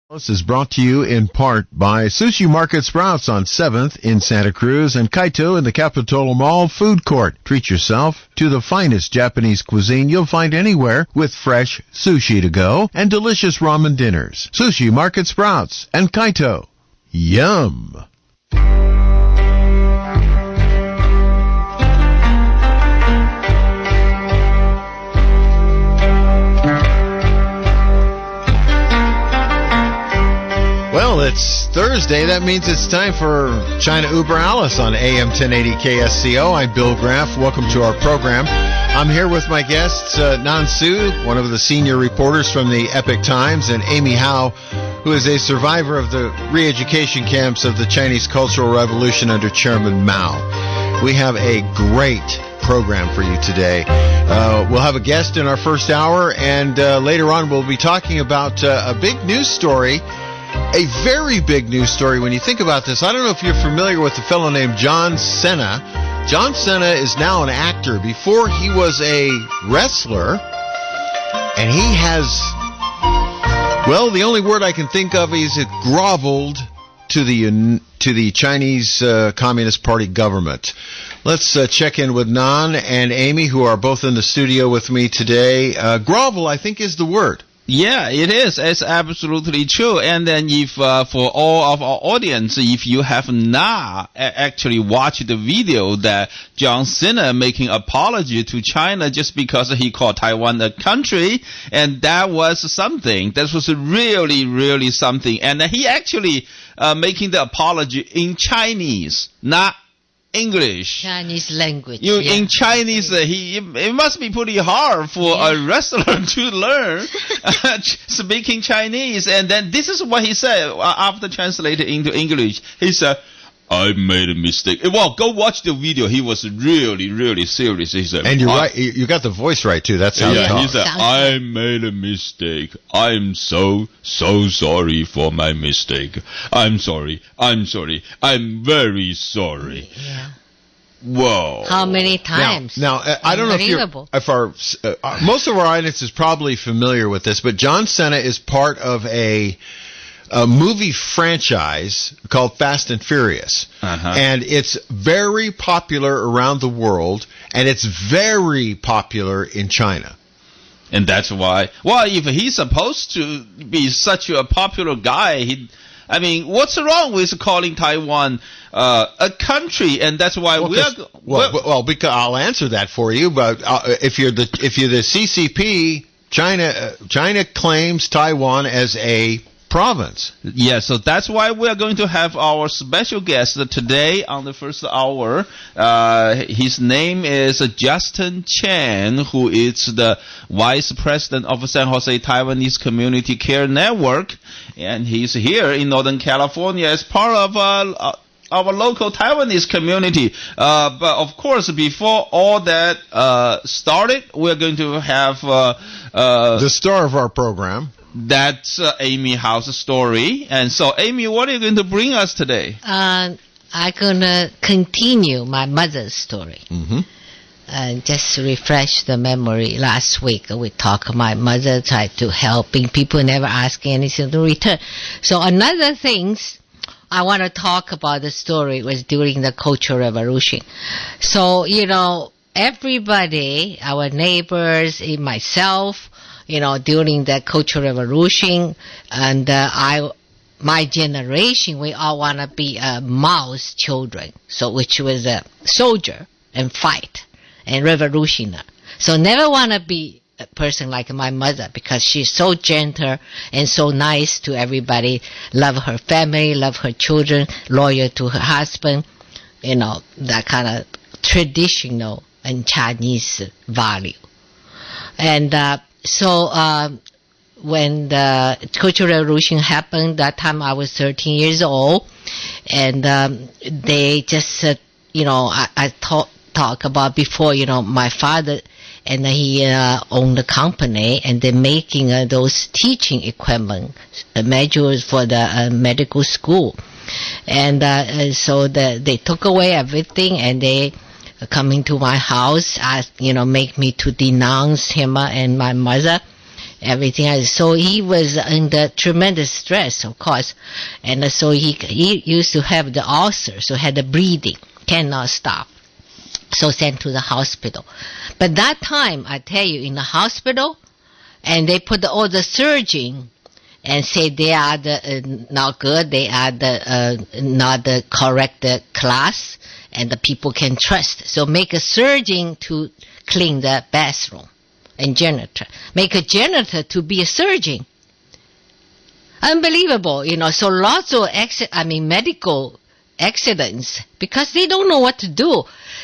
This is brought to you in part by Sushi Market Sprouts on 7th in Santa Cruz and Kaito in the Capitola Mall Food Court. Treat yourself to the finest Japanese cuisine you'll find anywhere with fresh sushi to go and delicious ramen dinners. Sushi Market Sprouts and Kaito. Yum! Well, it's Thursday. That means it's time for China Uber Alice on AM 1080 KSCO. I'm Bill Graff. Welcome to our program. I'm here with my guests, Nan Su, one of the senior reporters from the Epoch Times, and Amy Howe, who is a survivor of the re-education camps of the Chinese Cultural Revolution under Chairman Mao. We have a great program for you today. We'll have a guest in our first hour, and later on we'll be talking about a big news story. A very big news story when you think about this. I don't know if you're familiar with a fellow named John Cena. John Cena is now an actor. Before he was a wrestler, and he has, well, the only word I can think of is it groveled to the Chinese Communist Party government. Let's check in with Nan and Amy, who are both in the studio with me today. Grovel, I think, is the word. Yeah, it is. It's absolutely true. And then if, for all of our audience, if you have not actually watched the video that John Cena making apology to China just because he called Taiwan a country, and that was something. That was really, really something. And he actually, making the apology in Chinese, not English. Chinese language. In Chinese, it must be pretty hard for a wrestler to learn speaking Chinese. And then this is what he said after translated into English. He said, I made a mistake. Well, go watch the video. He was really, really serious. He said, and you're right. You got the voice right too. That's how he said, I made a mistake. I'm so sorry for my mistake. I'm sorry. I'm very sorry. Yeah. Whoa. How many times? Now I don't know if our most of our audience is probably familiar with this, but John Cena is part of a movie franchise called Fast and Furious. And it's very popular around the world, and it's very popular in China. And that's why, well, if he's supposed to be such a popular guy, what's wrong with calling Taiwan a country? And that's why because I'll answer that for you. But if you're the CCP, China claims Taiwan as a province. Yeah, so that's why we are going to have our special guest today on the first hour. His name is Justin Chen, who is the Vice President of San Jose Taiwanese Community Care Network, and he's here in Northern California as part of our local Taiwanese community. But of course, before all that started, we're going to have the star of our program. That's Amy Howe's story. And so, Amy, what are you going to bring us today? I'm going to continue my mother's story. Just refresh the memory. Last week, we talked, my mother tried to helping people, never asking anything to return. So another things I want to talk about the story was during the Cultural Revolution. So, everybody, our neighbors, myself, during the Cultural Revolution, and my generation, we all want to be Mao's children, so which was a soldier and fight and revolutionary. So never want to be a person like my mother because she's so gentle and so nice to everybody, love her family, love her children, loyal to her husband, that kind of traditional and Chinese value. And so when the Cultural Revolution happened, that time I was 13 years old, and they just I talk about before, my father, and he owned a company, and they're making those teaching equipment, modules for the medical school. And so they took away everything, and they coming to my house, make me to denounce him and my mother. everything else. So he was under tremendous stress, of course. And so he used to have the ulcer, so had the bleeding, cannot stop. So sent to the hospital. But that time, I tell you, in the hospital, and they put all the surgeon and say they are not good, they are not the correct class, and the people can trust. So make a surgeon to clean the bathroom, and janitor. Make a janitor to be a surgeon. Unbelievable, So lots of medical accidents, because they don't know what to do.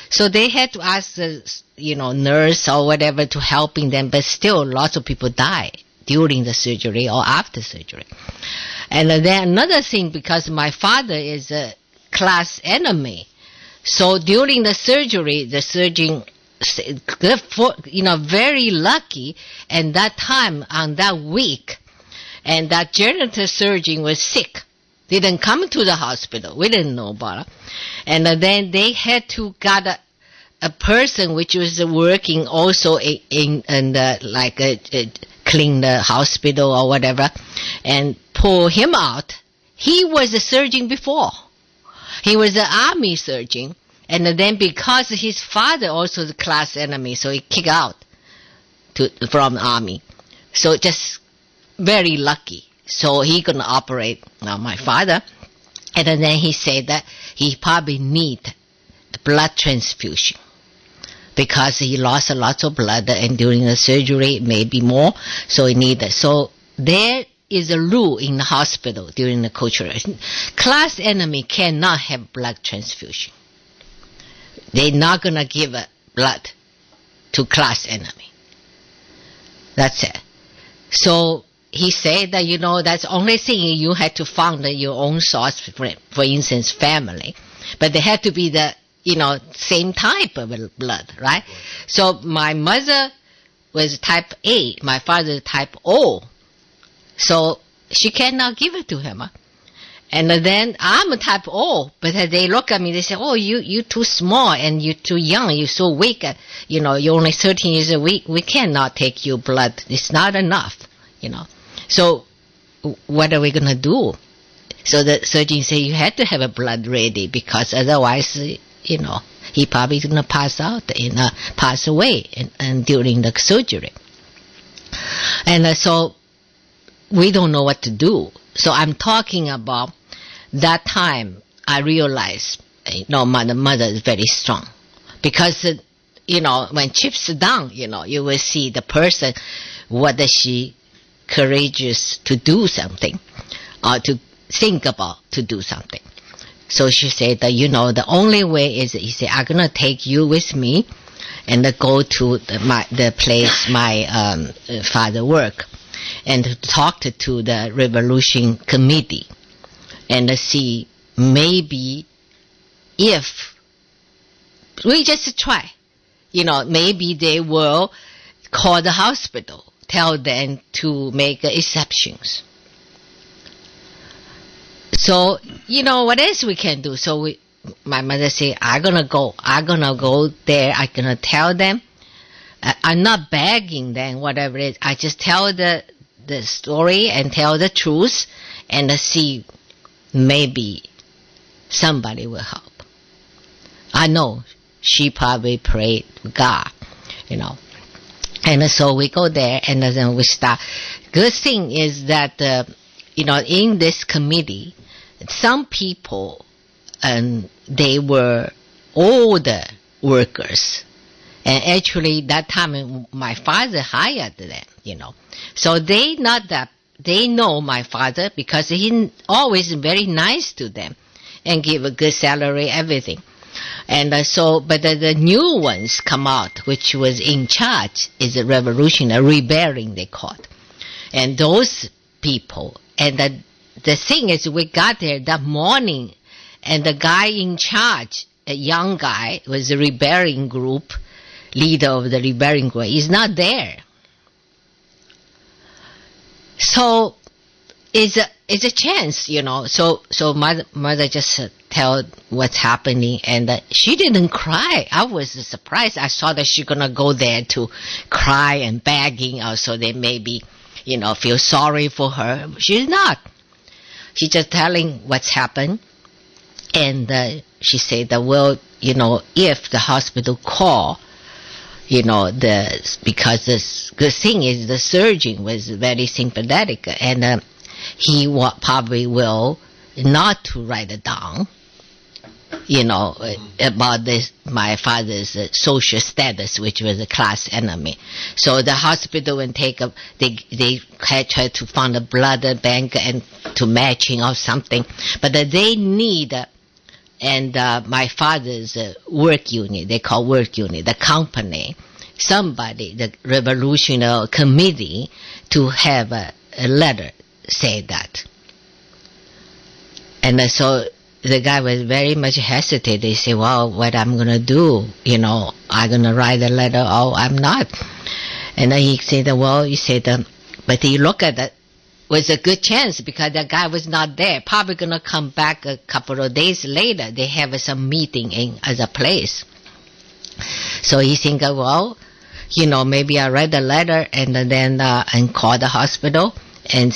So they had to ask the, nurse or whatever to helping them, but still lots of people die during the surgery or after surgery. And then another thing, because my father is a class enemy, so during the surgery, the surgeon, very lucky, and that time on that week, and that janitor surgeon was sick, didn't come to the hospital. We didn't know about it. And then they had to got a person which was working also in clean the hospital or whatever, and pull him out. He was a surgeon before. He was an army surgeon, and then because his father also the class enemy, so he kicked out from army. So just very lucky. So he gonna operate now my father, and then he said that he probably need blood transfusion because he lost a lot of blood, and during the surgery maybe more, so he needed. So there is a rule in the hospital during the culture. Class enemy cannot have blood transfusion. They're not gonna give blood to class enemy. That's it. So he said that, that's the only thing you had to find your own source, for instance, family. But they had to be the, same type of blood, right? So my mother was type A, my father type O. So she cannot give it to him. And then I'm a type O, but they look at me, they say, oh, you too small and you too young, you're so weak, you're only 13 years old, we cannot take your blood, it's not enough, So what are we going to do? So the surgeon said you had to have a blood ready, because otherwise, he probably going to pass out and pass away and during the surgery. And so we don't know what to do. So I'm talking about that time I realized, my mother is very strong. Because, when chips are down, you will see the person, whether she courageous to do something or to think about to do something. So she said that, the only way is, he said, I'm going to take you with me and go to the place my father worked, and to talk to the revolution committee and see maybe if we just try, maybe they will call the hospital, tell them to make exceptions. So, what else we can do? So my mother said, I'm going to go there. I'm going to tell them. I'm not begging them, whatever it is. I just tell the story and tell the truth and see maybe somebody will help. I know she probably prayed to God, And so we go there and then we start. Good thing is that, in this committee, some people, they were older workers. And actually, that time my father hired them, So they know my father because he always very nice to them and give a good salary, everything. And but the new ones come out, which was in charge, is a revolutionary rebellion, they call it. And those people, and the thing is, we got there that morning, and the guy in charge, a young guy, was a rebellion group, leader of the rebellion group, is not there. So it's a chance, So mother just tell what's happening, and she didn't cry. I was surprised. I saw that she's gonna go there to cry and begging, so they maybe feel sorry for her. She's not. She's just telling what's happened. And she said that, well, if the hospital call, because the thing is the surgeon was very sympathetic, and he probably will not to write it down, about this, my father's social status, which was a class enemy. So the hospital will they had tried to find a blood bank and to matching or something, but they need, and my father's work unit, they call work unit, the company, somebody, the revolutionary committee, to have a letter say that. And so the guy was very much hesitant. They say, well, what I'm going to do, I'm going to write a letter, or I'm not. And then he said, well, but you look at it, was a good chance because the guy was not there. Probably going to come back a couple of days later. They have some meeting in other place. So he think, well, maybe I write the letter and then and call the hospital and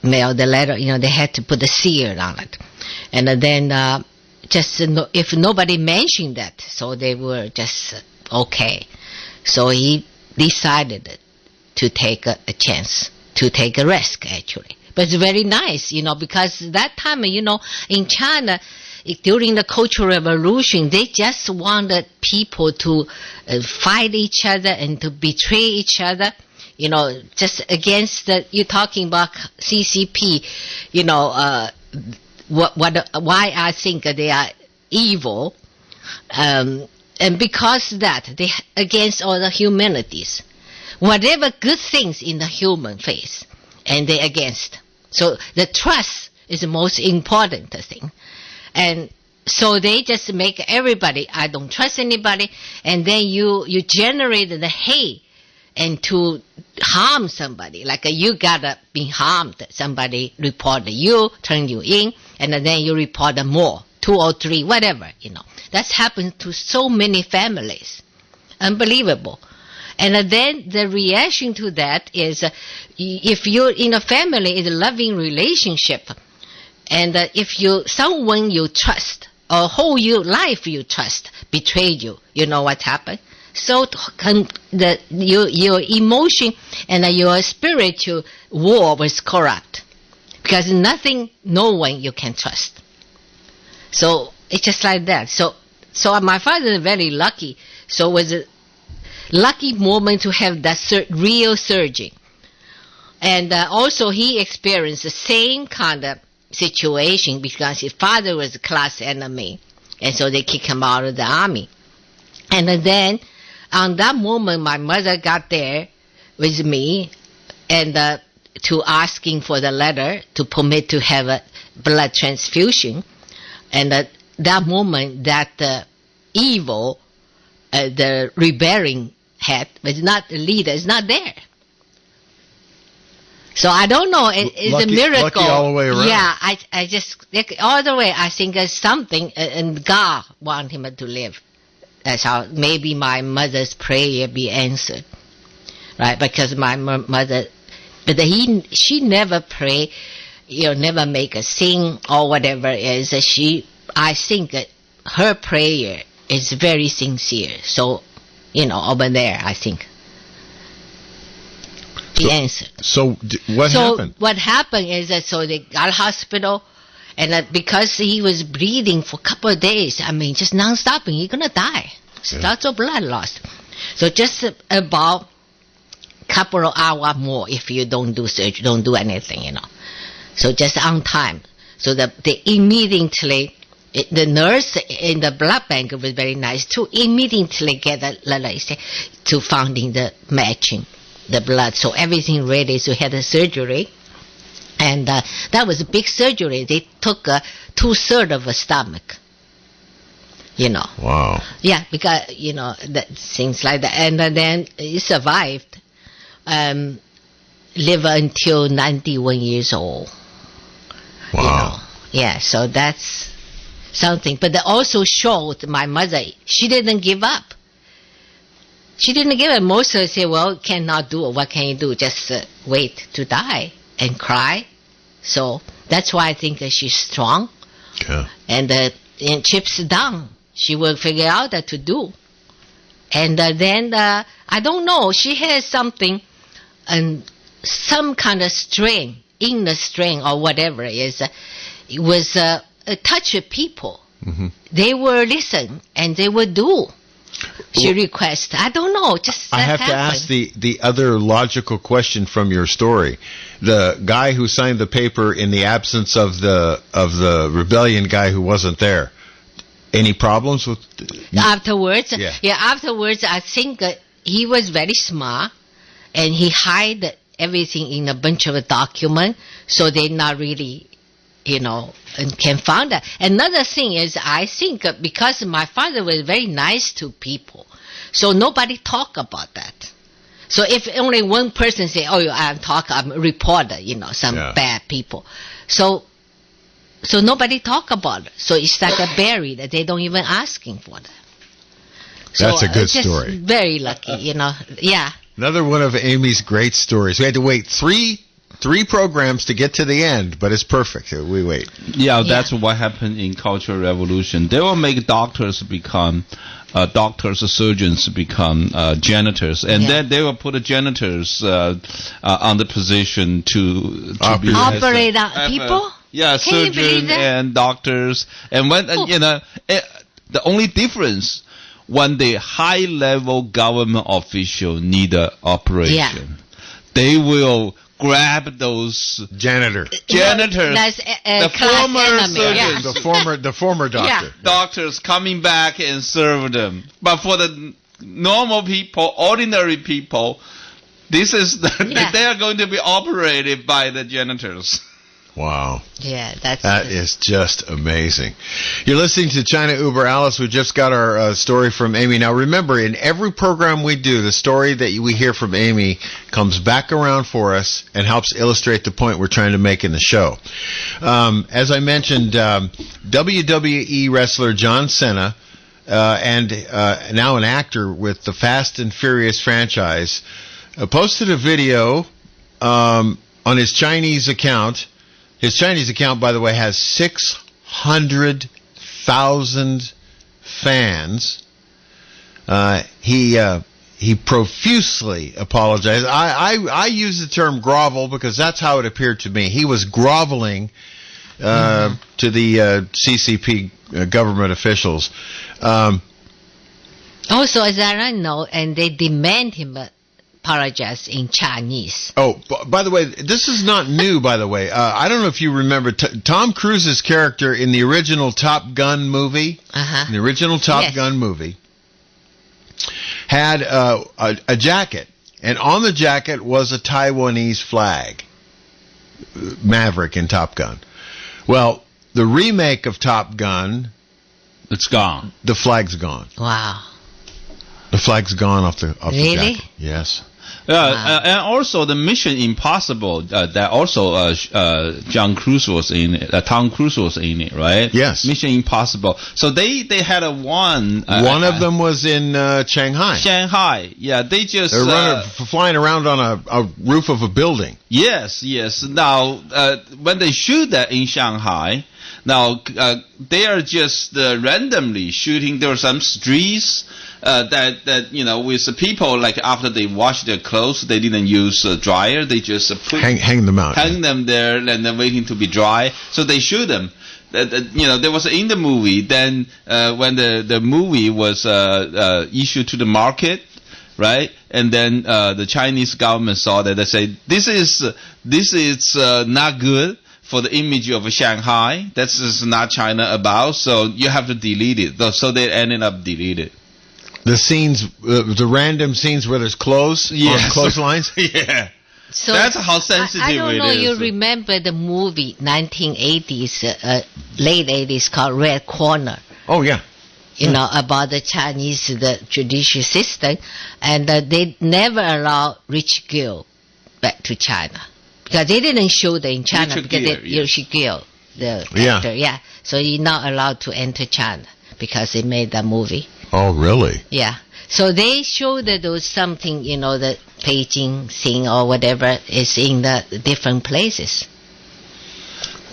mail the letter. They had to put a seal on it. And then if nobody mentioned that, so they were just okay. So he decided to take a chance, to take a risk, actually. But it's very nice, because that time, in China, during the Cultural Revolution, they just wanted people to fight each other and to betray each other, just against you're talking about CCP, why I think they are evil, and because that, they against all the humanities. Whatever good things in the human face, and they against. So the trust is the most important thing. And so they just make everybody, I don't trust anybody, and then you generate the hate and to harm somebody. Like you gotta be harmed. Somebody reported you, turn you in, and then you report more, 2 or 3, whatever, That's happened to so many families. Unbelievable. And then the reaction to that is, if you're in a family, is a loving relationship, and if someone you trust, or whole your life you trust, betrayed you, you know what happened? So your emotion and your spiritual war was corrupt, because no one you can trust. So it's just like that. So my father is very lucky. So it was a lucky moment to have that real surgeon. And also he experienced the same kind of situation because his father was a class enemy. And so they kicked him out of the army. And then on that moment, my mother got there with me and to asking for the letter to permit to have a blood transfusion. And that moment, that evil, the rebelling head was not the leader, is not there. So I don't know. It's a miracle. Lucky all the way around. Yeah, I just all the way. I think it's something, and God want him to live. That's how maybe my mother's prayer be answered, right? Because my mother, but she never pray, never make a sing or whatever it is. I think that her prayer is very sincere. So, over there, I think. The answer. So what happened? What happened is that they got to hospital, and because he was bleeding for a couple of days, just non-stopping, he's gonna die. Lots of blood loss. So just about couple of hours more if you don't do surgery, don't do anything, So just on time. So they immediately, the nurse in the blood bank was very nice to immediately get a letter to finding the matching. The blood, so everything ready. So he had a surgery, and that was a big surgery. They took 2/3 of a stomach. Wow. Yeah, because that things like that, and then he survived. Live until 91 years old. Wow. Yeah, so that's something. But that also showed my mother, she didn't give up. She didn't give it. Most of them say, well, cannot do it. What can you do? Just wait to die and cry. So that's why I think that she's strong. Yeah. And chips down. She will figure out what to do. And then, I don't know, she has something, some kind of strain, inner strain or whatever it is. It was touch with people. Mm-hmm. They will listen and they will do. She requests. I don't know. Just I have to ask the other logical question from your story. The guy who signed the paper in the absence of the rebellion guy who wasn't there. Any problems with afterwards? Yeah. Afterwards, I think he was very smart, and he hid everything in a bunch of documents, so they not really, can find that. Another thing is, I think because my father was very nice to people, so nobody talk about that. So if only one person say, "Oh, I'm a reporter," some bad people, so nobody talk about it. So it's like a buried. They don't even asking for that. So that's a good story. Very lucky, Yeah. Another one of Amy's great stories. We had to wait three programs to get to the end, but it's perfect. We wait. Yeah, that's what happened in Cultural Revolution. They will make doctors become surgeons become janitors, and then they will put the janitors on the position to operate on people. Yeah, surgeons and doctors, and when the only difference when the high-level government official need an operation, they will grab those janitors, the former surgeons, the former doctor, doctors coming back and serve them. But for the normal people, ordinary people, they are going to be operated by the janitors. Wow. Yeah, that is just amazing. You're listening to China Uber Alice. We just got our story from Amy. Now remember, in every program we do, the story that we hear from Amy comes back around for us and helps illustrate the point we're trying to make in the show. As I mentioned, WWE wrestler John Cena, and now an actor with the Fast and Furious franchise, posted a video on his Chinese account. His Chinese account, by the way, has 600,000 fans. He profusely apologized. I use the term grovel because that's how it appeared to me. He was groveling to the CCP government officials. Also, as I know, and they demand him apologize in Chinese. Oh, by the way, this is not new, by the way. I don't know if you remember Tom Cruise's character in the original Top Gun movie. The original Top Gun movie had a jacket, and on the jacket was a Taiwanese flag. Maverick in Top Gun. Well, the remake of Top Gun, it's gone. The flag's gone. Wow. The flag's gone off the really? jacket. Yes. And also the Mission Impossible, that also Tom Cruise was in it, right? Yes. Mission Impossible. So they had one. One of them was in Shanghai. Shanghai, yeah. They're flying around on a roof of a building. Yes. Now, when they shoot that in Shanghai, now they are just randomly shooting. There are some streets. That with the people, like after they wash their clothes, they didn't use a dryer. They just hang them out, hang them there, and then waiting to be dry. So they shoot them. There was in the movie. Then when the movie was issued to the market, right? And then the Chinese government saw that. They say this is not good for the image of Shanghai. That's just not China about. So you have to delete it. So they ended up deleted. The scenes, the random scenes where there's clothes on clotheslines? Yeah. So that's how sensitive it is. I don't know, you remember the movie 1980s, late 80s called Red Corner. Oh, yeah. About the Chinese, the judicial system. And they never allow rich girl back to China. Because they didn't show them in China. Richard Gere, the actor, So he's not allowed to enter China because they made that movie. Oh, really? Yeah. So they show that there was something, the Beijing thing or whatever is in the different places.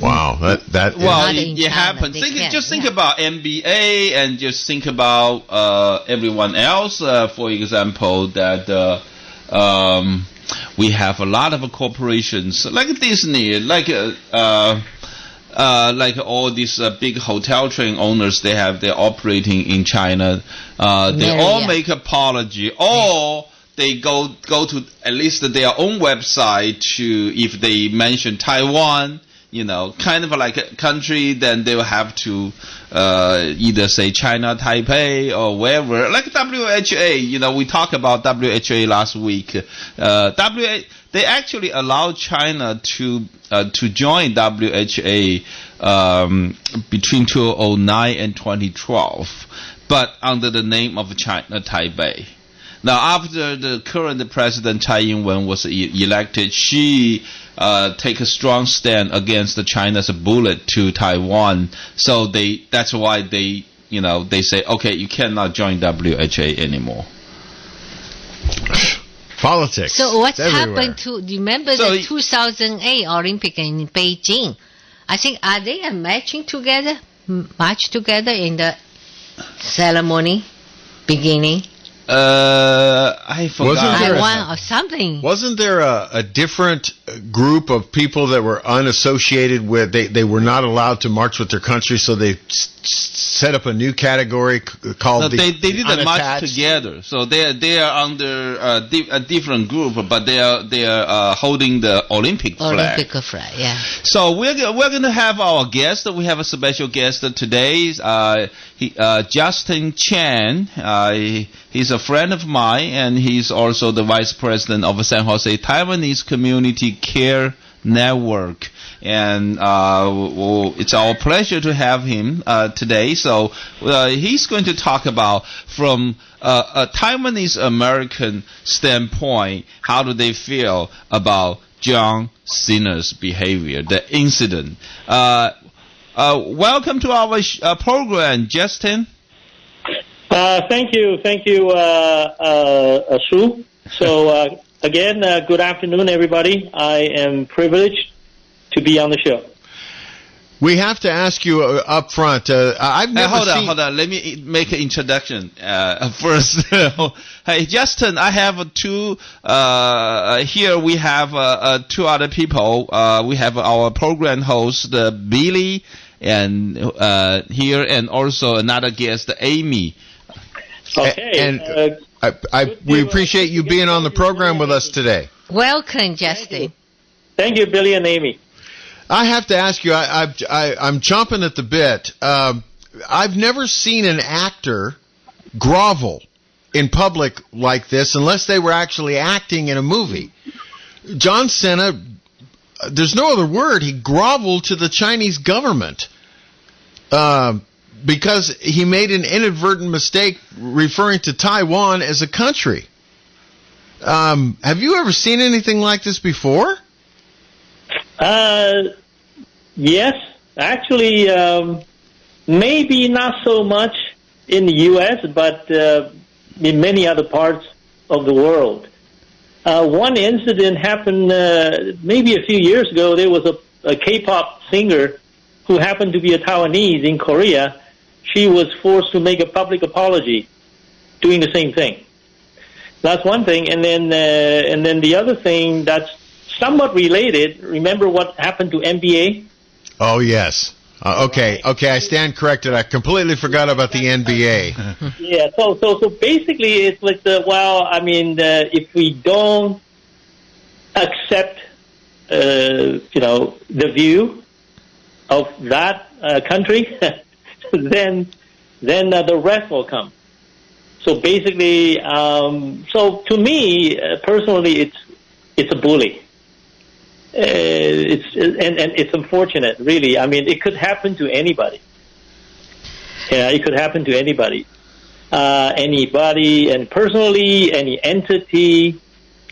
Wow, that Well, Not in it China, happens. they can, Think yeah. about NBA and just think about everyone else. For example, that we have a lot of corporations like Disney, like all these big hotel chain owners. They're operating in China. They all make apology, or they go to at least their own website to, if they mention Taiwan, kind of like a country, then they will have to either say China, Taipei, or wherever. Like WHA, we talked about WHA last week. They actually allowed China to join WHA between 2009 and 2012, but under the name of China, Taipei. Now, after the current president Tsai Ing-wen was elected, she take a strong stand against China's bullet to Taiwan. So that's why they say, okay, you cannot join WHA anymore. Politics. So what's everywhere. happened to? Do you remember the 2008 Olympic in Beijing? I think are they matching together, march together in the ceremony beginning? I forgot. Wasn't there Taiwan or something. Wasn't there a different group of people that were unassociated with? They were not allowed to march with their country, so they set up a new category called they didn't march together. So they are under a different group, but they are holding the Olympic flag. Olympic flag, yeah. So we're going to have our guest. We have a special guest today. Justin Chan. He's a friend of mine, and he's also the vice president of San Jose Taiwanese Community Care Network. And it's our pleasure to have him today. So he's going to talk about, from a Taiwanese American standpoint, how do they feel about John Cena's behavior, the incident. Welcome to our program, Justin. Thank you, Sue. So again, good afternoon, everybody. I am privileged to be on the show. We have to ask you up front. I've never seen... Hold on. Let me make an introduction first. Hey, Justin, I have two... here we have two other people. We have our program host, Billy, and here, and also another guest, Amy. Okay. And we appreciate you being on the program with us today. Welcome, Justin. Thank you, Billy and Amy. I have to ask you, I'm chomping at the bit. I've never seen an actor grovel in public like this unless they were actually acting in a movie. John Cena, there's no other word, he groveled to the Chinese government because he made an inadvertent mistake referring to Taiwan as a country. Have you ever seen anything like this before? Yes, actually, maybe not so much in the U.S., but in many other parts of the world. One incident happened maybe a few years ago. There was a K-pop singer who happened to be a Taiwanese in Korea. She was forced to make a public apology doing the same thing. That's one thing. And then the other thing that's somewhat related, remember what happened to NBA? Oh, yes. Okay, I stand corrected. I completely forgot about the NBA. Yeah, so basically it's like if we don't accept, the view of that country, then the rest will come. So basically, so to me personally, it's a bully. It's unfortunate, really. I mean, it could happen to anybody. Yeah, it could happen to anybody. Anybody, and personally, any entity,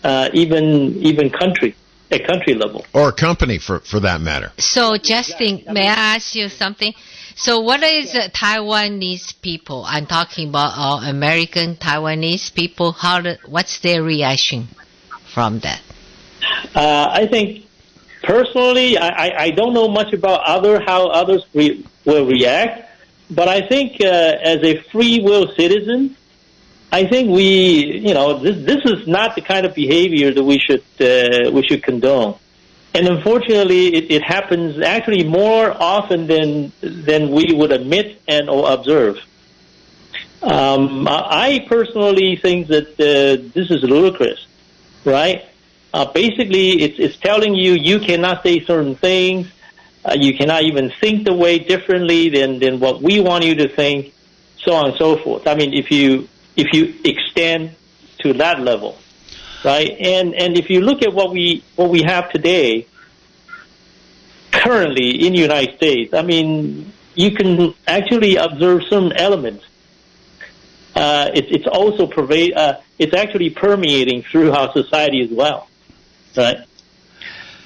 even country. a country level. Or a company, for that matter. So, Justin, may I ask you something? So, what is Taiwanese people? I'm talking about American Taiwanese people. What's their reaction from that? I think, personally, I don't know much about how others will react, but I think as a free will citizen, I think this is not the kind of behavior that we should condone. And unfortunately, it happens actually more often than we would admit or observe. I personally think that this is ludicrous, right? Basically, it's telling you cannot say certain things. You cannot even think the way differently than what we want you to think, so on and so forth. I mean, if you extend to that level, right? And if you look at what we have today, currently in the United States, I mean, you can actually observe some elements. It's also it's actually permeating through our society as well, right?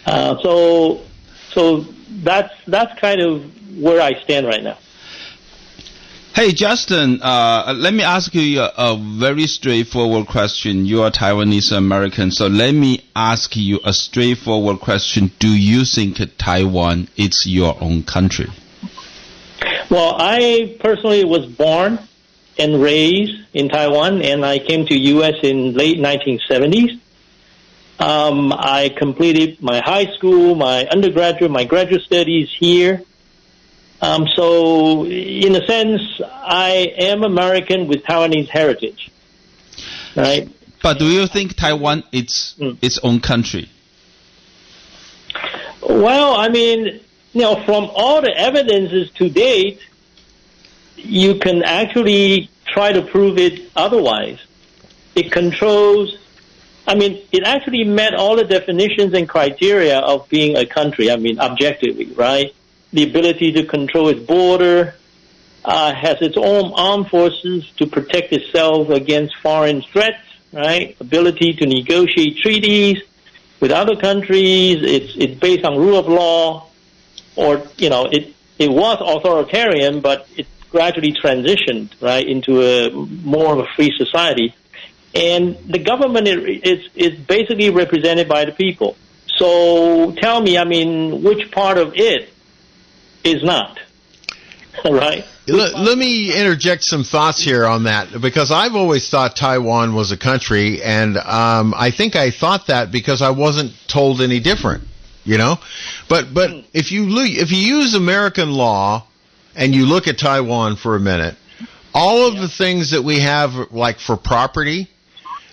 So that's kind of where I stand right now. Hey, Justin, let me ask you a very straightforward question. You are Taiwanese American, so let me ask you a straightforward question. Do you think Taiwan is your own country? Well, I personally was born and raised in Taiwan, and I came to U.S. in late 1970s. I completed my high school, my undergraduate, my graduate studies here. So, in a sense, I am American with Taiwanese heritage, right? But do you think Taiwan is its own country? Well, I mean, from all the evidences to date, you can actually try to prove it otherwise. It controls, it actually met all the definitions and criteria of being a country, objectively, right? The ability to control its border, has its own armed forces to protect itself against foreign threats, right? Ability to negotiate treaties with other countries. It's based on rule of law, or it was authoritarian, but it gradually transitioned right into a more of a free society. And the government is basically represented by the people. So tell me, which part of it is not, right? Let me interject some thoughts here on that, because I've always thought Taiwan was a country, and I think I thought that because I wasn't told any different, But if you use American law and you look at Taiwan for a minute, all of the things that we have, like for property,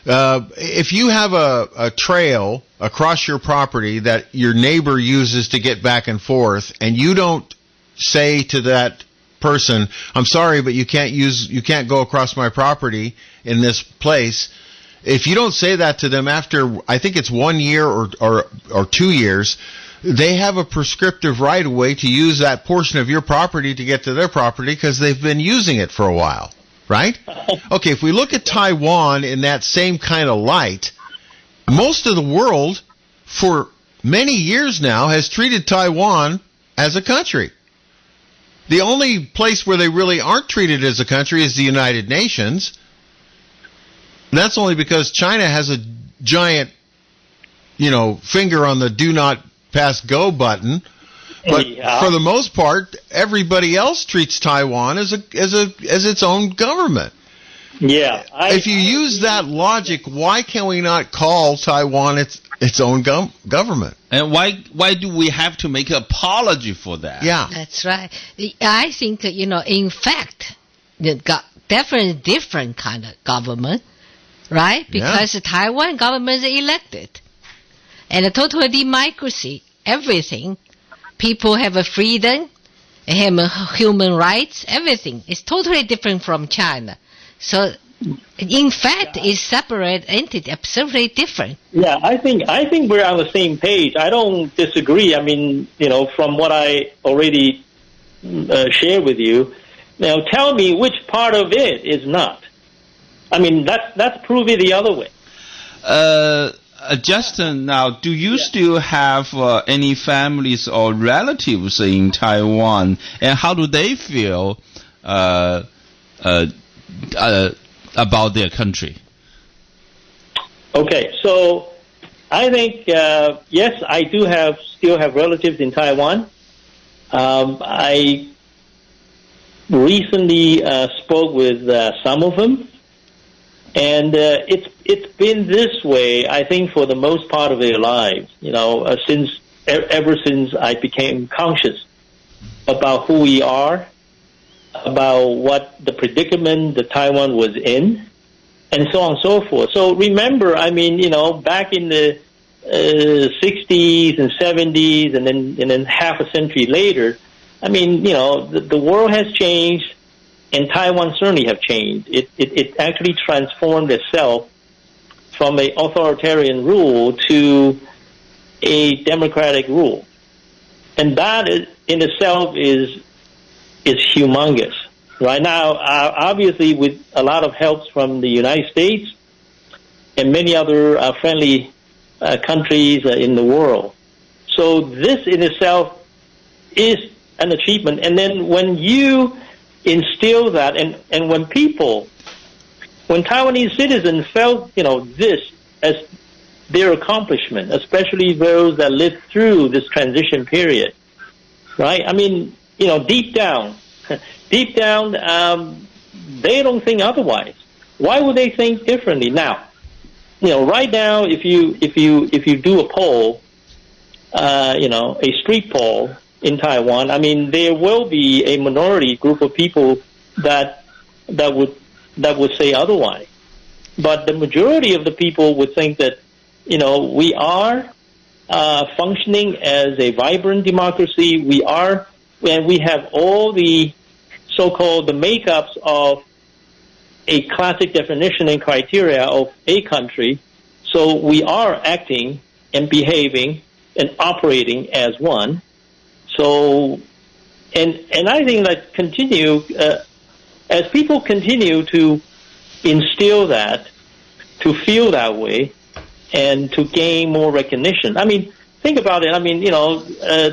if you have a trail across your property that your neighbor uses to get back and forth, and you don't say to that person, I'm sorry, but you can't go across my property in this place. If you don't say that to them after, I think it's 1 year or 2 years, they have a prescriptive right of way to use that portion of your property to get to their property because they've been using it for a while, right? Okay, if we look at Taiwan in that same kind of light, most of the world for many years now has treated Taiwan as a country. The only place where they really aren't treated as a country is the United Nations. That's only because China has a giant, finger on the do not pass go button. But for the most part, everybody else treats Taiwan as its own government. Yeah. If you use that logic, why can we not call Taiwan its own government? And why do we have to make an apology for that? Yeah. That's right. I think, in fact, they've got definitely different kind of government, right? Because the Taiwan government is elected. And a total democracy, everything. People have a freedom, have human rights, everything. It's totally different from China. So, in fact, it's separate entity, absolutely different. Yeah, I think we're on the same page. I don't disagree. From what I already shared with you. Now, tell me which part of it is not. Let's prove it the other way. Justin, now, do you still have any families or relatives in Taiwan, and how do they feel about their country? Okay, so I think yes, I do still have relatives in Taiwan. I recently spoke with some of them. And it's been this way, I think, for the most part of their lives. Ever since I became conscious about who we are, about what the predicament that Taiwan was in, and so on and so forth. So remember, back in the 60s and 70s, and then half a century later, the world has changed. And Taiwan certainly have changed. It actually transformed itself from an authoritarian rule to a democratic rule. And that in itself is humongous. Right now, obviously with a lot of help from the United States and many other friendly countries in the world. So this in itself is an achievement. And then when you instill that, and when Taiwanese citizens felt, this as their accomplishment, especially those that lived through this transition period, right? Deep down, they don't think otherwise. Why would they think differently? Now, right now, if you do a poll, a street poll in Taiwan, there will be a minority group of people that would say otherwise. But the majority of the people would think that, we are functioning as a vibrant democracy. We are, and we have all the so-called the makeups of a classic definition and criteria of a country. So we are acting and behaving and operating as one. So, and I think that as people continue to instill that, to feel that way, and to gain more recognition. Think about it.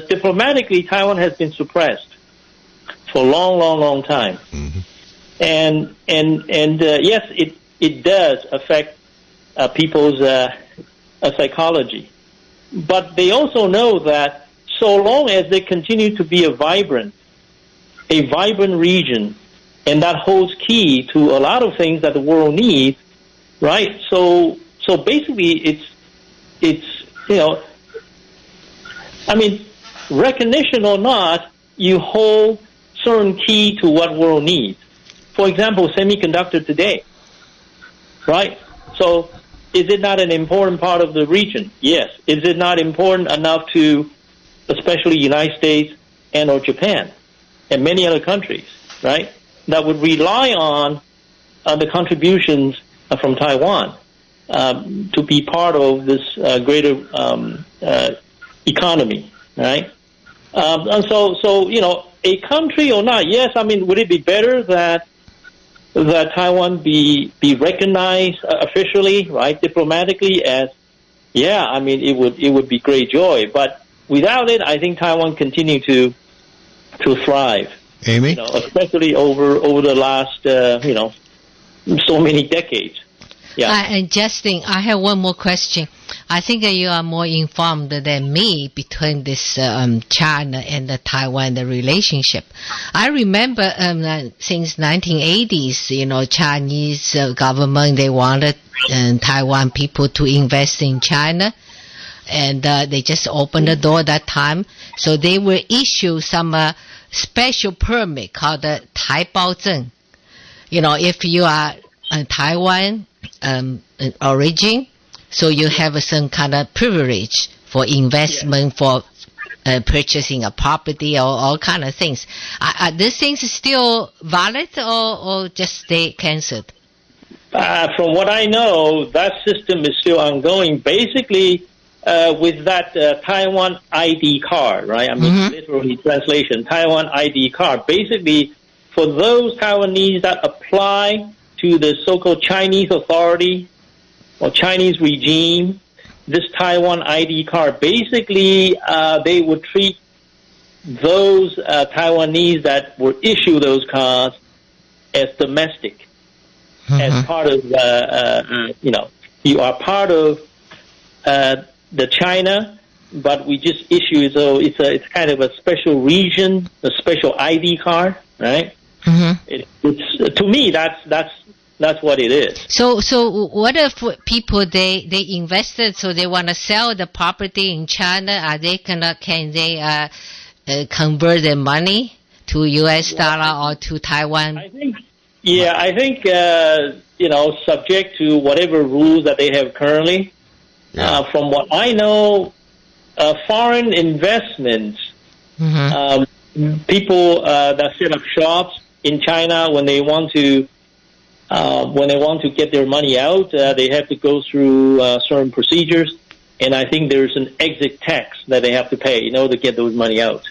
Diplomatically, Taiwan has been suppressed for a long time. Mm-hmm. And yes, it does affect people's psychology. But they also know that so long as they continue to be a vibrant region, and that holds key to a lot of things that the world needs, right? So basically, recognition or not, you hold certain key to what world needs. For example, semiconductor today, right? So is it not an important part of the region? Yes. Is it not important enough to, especially United States and or Japan and many other countries, right, that would rely on the contributions from Taiwan to be part of this greater economy, right? And so a country or not, yes, would it be better that Taiwan be recognized officially, right, diplomatically as, it would be great joy. But without it, I think Taiwan continue to thrive. Amy? Especially over the last, so many decades. Yeah. And Justin, I have one more question. I think you are more informed than me between this China and the Taiwan the relationship. I remember since 1980s, Chinese government, they wanted Taiwan people to invest in China, and they just opened the door that time. So they will issue some special permit called the Taibaozheng. If you are Taiwan origin, so you have some kind of privilege for investment, for purchasing a property or all kind of things. Are these things still valid or just stay cancelled? From what I know, that system is still ongoing. Basically, with that Taiwan ID card, right? Literally translation, Taiwan ID card. Basically, for those Taiwanese that apply to the so-called Chinese authority or Chinese regime this Taiwan ID card. Basically, they would treat those Taiwanese that were issued those cards as domestic, as part of, you are part of the China, but we just issue it, so it's kind of a special region, a special ID card, right? It's to me that's what it is. So what if people they invested, so they want to sell the property in China? Are they can they convert their money to U.S. dollar or to Taiwan? I think subject to whatever rules that they have currently. From what I know, foreign investments, people that set up shops in China when they want to get their money out, they have to go through certain procedures, and I think there's an exit tax that they have to pay in order to get those money out.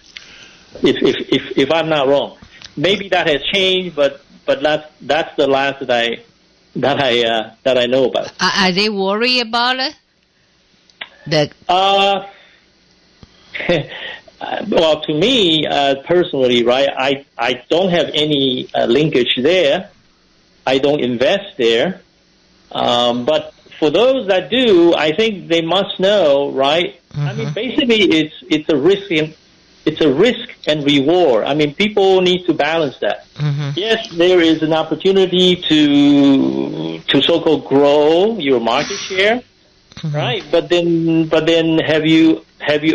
If I'm not wrong, maybe that has changed, but that's the last that I know about. Are they worried about it? Well, to me personally, right, I don't have any linkage there. I don't invest there. But for those that do, I think they must know, right? I mean, basically, it's a risk. It's a risk and reward. I mean, people need to balance that. Yes, there is an opportunity to so-called grow your market share, right? But then have you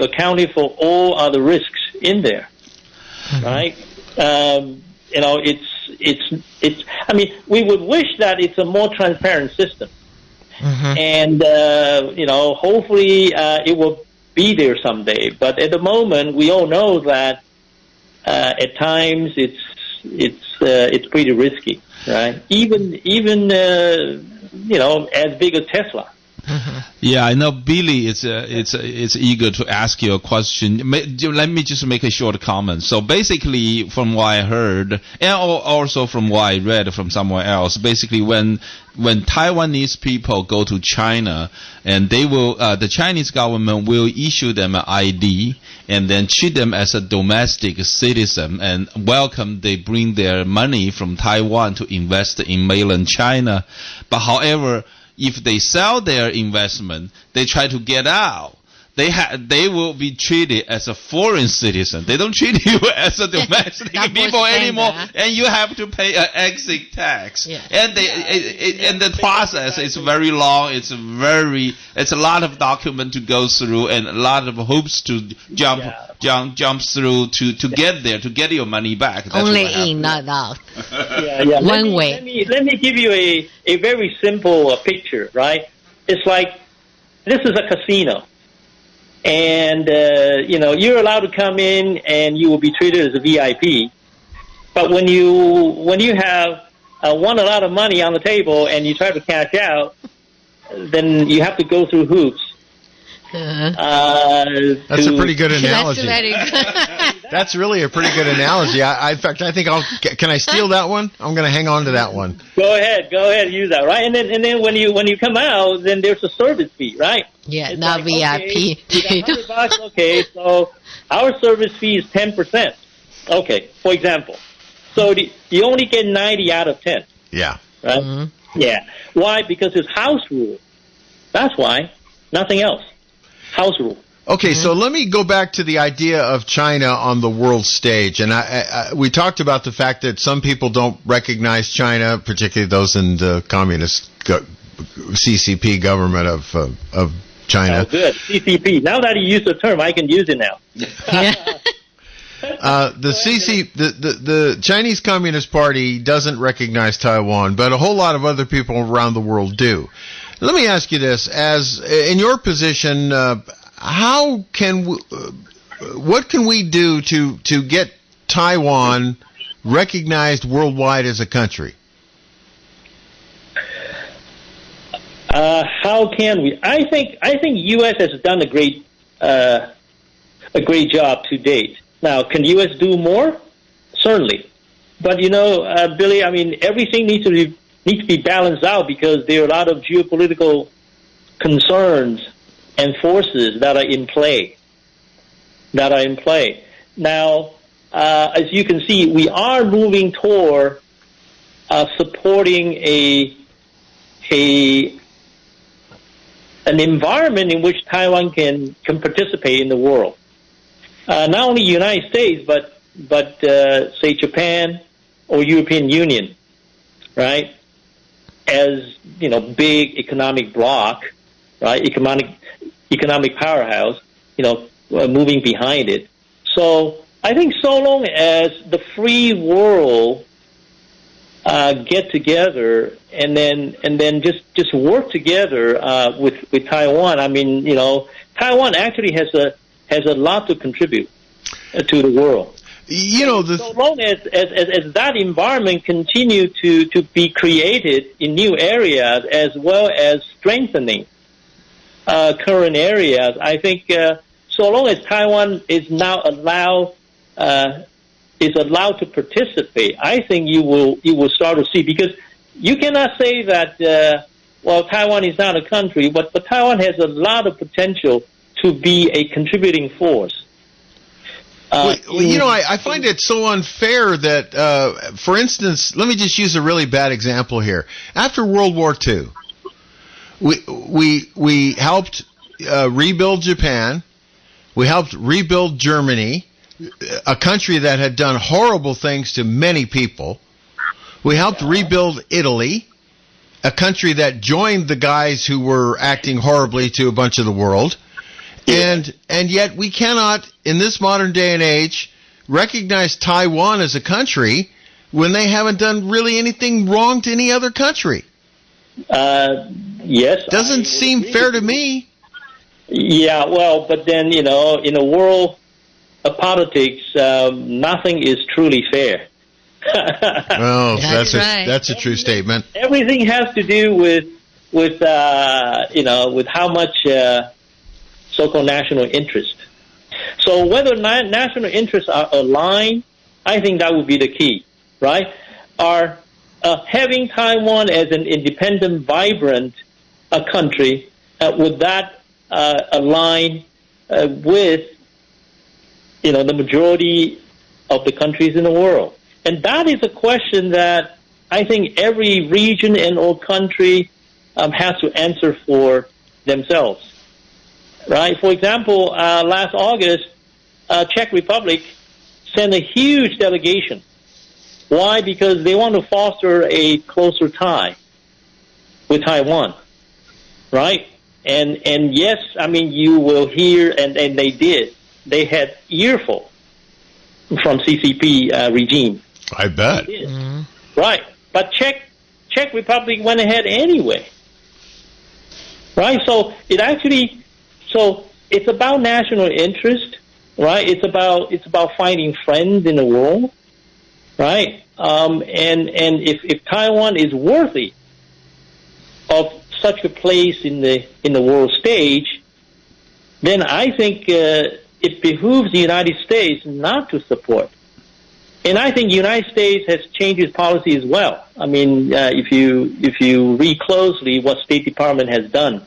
accounted for all other risks in there, right? It's. I mean, we would wish that it's a more transparent system, and hopefully it will be there someday. But at the moment, we all know that at times it's pretty risky, right? Even as big as Tesla. Yeah, I know Billy is eager to ask you a question. Let me just make a short comment. So basically, from what I heard, and also from what I read from somewhere else, basically when Taiwanese people go to China, and they will, the Chinese government will issue them an ID and then treat them as a domestic citizen and welcome they bring their money from Taiwan to invest in mainland China. But however, if they sell their investment, they try to get out. They will be treated as a foreign citizen. They don't treat you as a domestic people anymore, and you have to pay an exit tax. Yeah. And and the process is very long. It's a lot of document to go through and a lot of hoops to jump through to get there, to get your money back. That's only in, not out. One way. Let me give you a very simple picture, right? It's like this is a casino. And, you're allowed to come in and you will be treated as a VIP. But when you have won a lot of money on the table and you try to cash out, then you have to go through hoops. That's a pretty good analogy. That's very good. That's really a pretty good analogy. In fact, I think can I steal that one? I'm going to hang on to that one. Go ahead, use that, right? And then when you come out, then there's a service fee, right? Yeah, it's not like, VIP. Okay, $100, okay, so our service fee is 10%. Okay, for example. So you only get 90 out of 10. Yeah. Right? Yeah. Why? Because it's house rule. That's why. Nothing else. House rule. Okay, so let me go back to the idea of China on the world stage. And we talked about the fact that some people don't recognize China, particularly those in the communist CCP government of China. Oh, good. CCP. Now that you use the term, I can use it now. The Chinese Communist Party doesn't recognize Taiwan, but a whole lot of other people around the world do. Let me ask you this: as in your position, what can we do to get Taiwan recognized worldwide as a country? How can we? I think U.S. has done a great job to date. Now, can U.S. do more? Certainly, but Billy, I mean, everything needs to be balanced out because there are a lot of geopolitical concerns and forces that are in play. Now, as you can see, we are moving toward supporting an environment in which Taiwan can participate in the world. Not only the United States, but say Japan or European Union, right? As big economic bloc, right? Economic powerhouse, moving behind it. So I think so long as the free world get together and then just work together with Taiwan. I mean, Taiwan actually has a lot to contribute to the world. So long as that environment continue to be created in new areas as well as strengthening current areas, I think so long as Taiwan is now allowed to participate, I think you will start to see, because you cannot say that Taiwan is not a country, but Taiwan has a lot of potential to be a contributing force. I find it so unfair that, for instance, let me just use a really bad example here. After World War II, we helped rebuild Japan. We helped rebuild Germany, a country that had done horrible things to many people. We helped rebuild Italy, a country that joined the guys who were acting horribly to a bunch of the world. And yet we cannot, in this modern day and age, recognize Taiwan as a country when they haven't done really anything wrong to any other country. Yes. Doesn't seem fair to me. Yeah, well, but then, in a world of politics, nothing is truly fair. Oh, that's right. That's a true statement. Everything has to do with how much so-called national interest. So whether national interests are aligned, I think that would be the key, right? Having Taiwan as an independent, vibrant country, would that align with the majority of the countries in the world? And that is a question that I think every region and or country has to answer for themselves. Right? For example, last August, Czech Republic sent a huge delegation. Why? Because they want to foster a closer tie with Taiwan. Right? And yes, I mean, you will hear, and they did. They had earful from CCP regime. I bet. Mm-hmm. Right. But Czech Republic went ahead anyway. Right? So it's about national interest, right? It's about finding friends in the world, right? And if Taiwan is worthy of such a place in the world stage, then I think it behooves the United States not to support. And I think the United States has changed its policy as well. I mean, if you read closely what State Department has done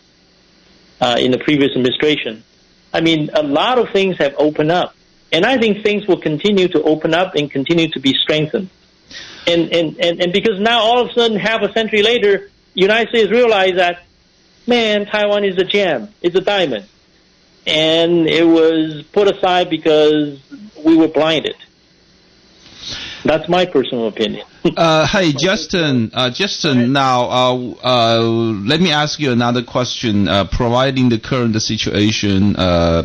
in the previous administration, I mean, a lot of things have opened up. And I think things will continue to open up and continue to be strengthened. And because now all of a sudden, half a century later, the United States realized that, man, Taiwan is a gem, it's a diamond. And it was put aside because we were blinded. That's my personal opinion. Hey, Justin. Now, let me ask you another question. Providing the current situation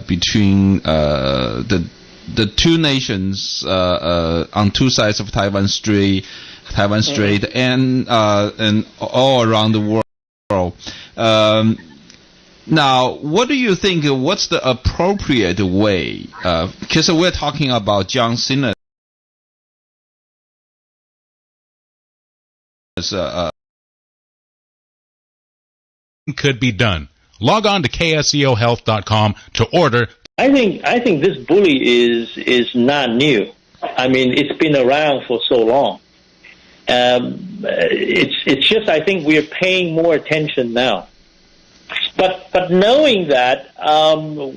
between the two nations on two sides of Taiwan Strait, and all around the world. Now, what do you think? What's the appropriate way? Because we're talking about John Cena. Could be done. Log on to kscohealth.com to order. I think this bully is not new. I mean, it's been around for so long. It's just I think we are paying more attention now. But knowing that,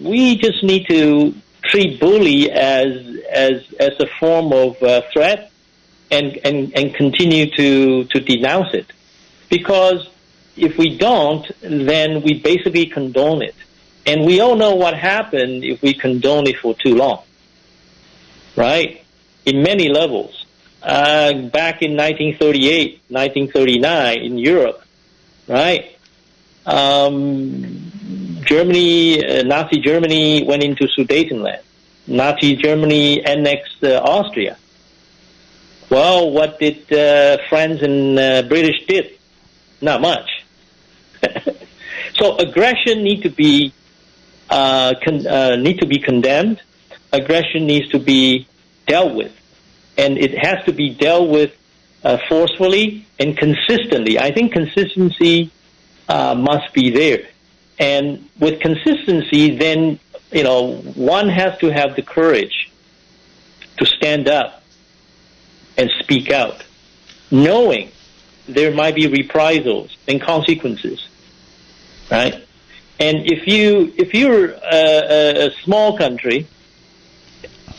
we just need to treat bully as a form of threat, and continue to denounce it, because if we don't, then we basically condone it, and we all know what happened if we condone it for too long, right? In many levels, back in 1938, 1939 in Europe, right? Nazi Germany went into Sudetenland. Nazi Germany annexed Austria. Well, what did France and British did? Not much. So aggression need to be condemned. Aggression needs to be dealt with, and it has to be dealt with forcefully and consistently. I think consistency must be there, and with consistency, then one has to have the courage to stand up and speak out, knowing there might be reprisals and consequences, right? And if you're a small country,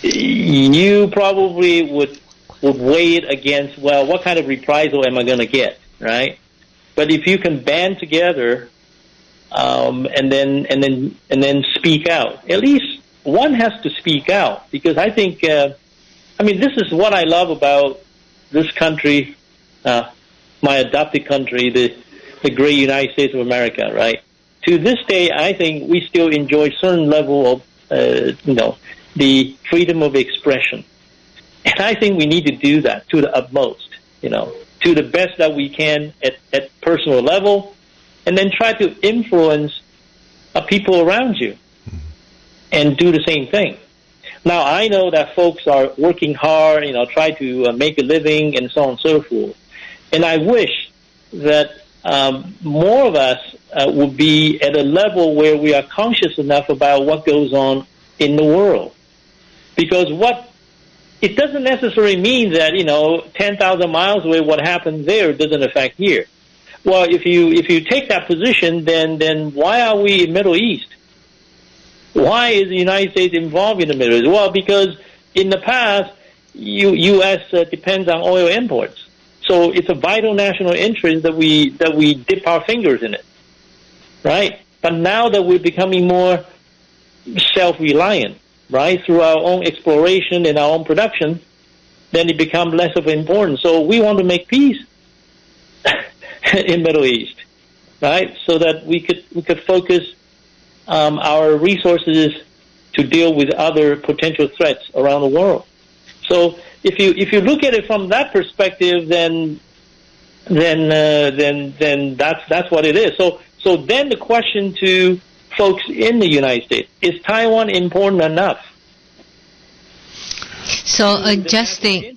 you probably would weigh it against, well, what kind of reprisal am I going to get, right? But if you can band together and then speak out, at least one has to speak out, because I think, this is what I love about this country, my adopted country, the great United States of America, right? To this day, I think we still enjoy certain level of, the freedom of expression. And I think we need to do that to the utmost, to the best that we can at personal level, and then try to influence people around you and do the same thing. Now, I know that folks are working hard, try to make a living and so on and so forth. And I wish that more of us would be at a level where we are conscious enough about what goes on in the world. Because it doesn't necessarily mean that, 10,000 miles away, what happens there doesn't affect here. Well, if you take that position, then why are we in Middle East? Why is the United States involved in the Middle East? Well, because in the past, U.S. Depends on oil imports. So it's a vital national interest that we dip our fingers in it, right? But now that we're becoming more self-reliant, right, through our own exploration and our own production, then it becomes less of importance. So we want to make peace in Middle East, right? So that we could focus our resources to deal with other potential threats around the world. So if you look at it from that perspective, then that's what it is. So then the question to folks in the United States, is Taiwan important enough? So Justin,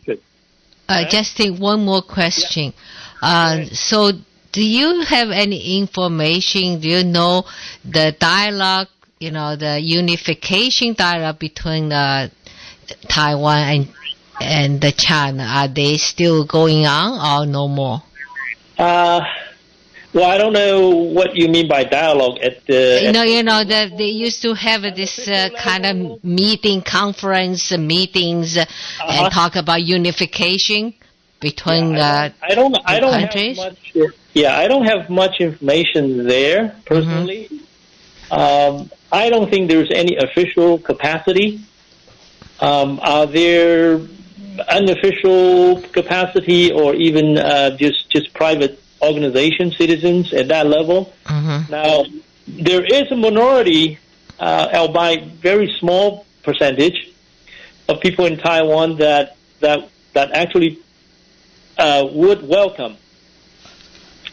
one more question. So do you have any information? Do you know the dialogue, the unification dialogue between Taiwan and the China? Are they still going on or no more? Well, I don't know what you mean by dialogue at the... they used to have this kind of meetings and talk about unification between the countries. I don't have much information there, personally. Mm-hmm. I don't think there's any official capacity. Are there unofficial capacity or even just private organization citizens at that level? Mm-hmm. Now, there is a minority, albeit very small percentage, of people in Taiwan that actually would welcome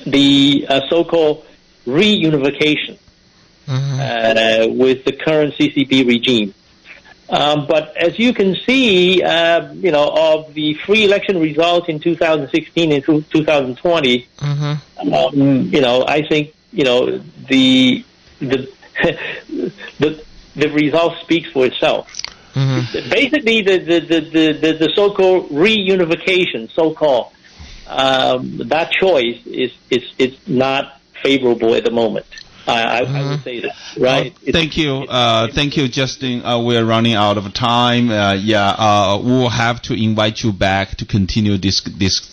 the so-called reunification with the current CCP regime. But as you can see, of the free election results in 2016 and 2020, I think the result speaks for itself. Mm-hmm. Basically, the so-called reunification, that choice is not favorable at the moment. I would say that, right? Thank you, Justin. We're running out of time. We'll have to invite you back to continue this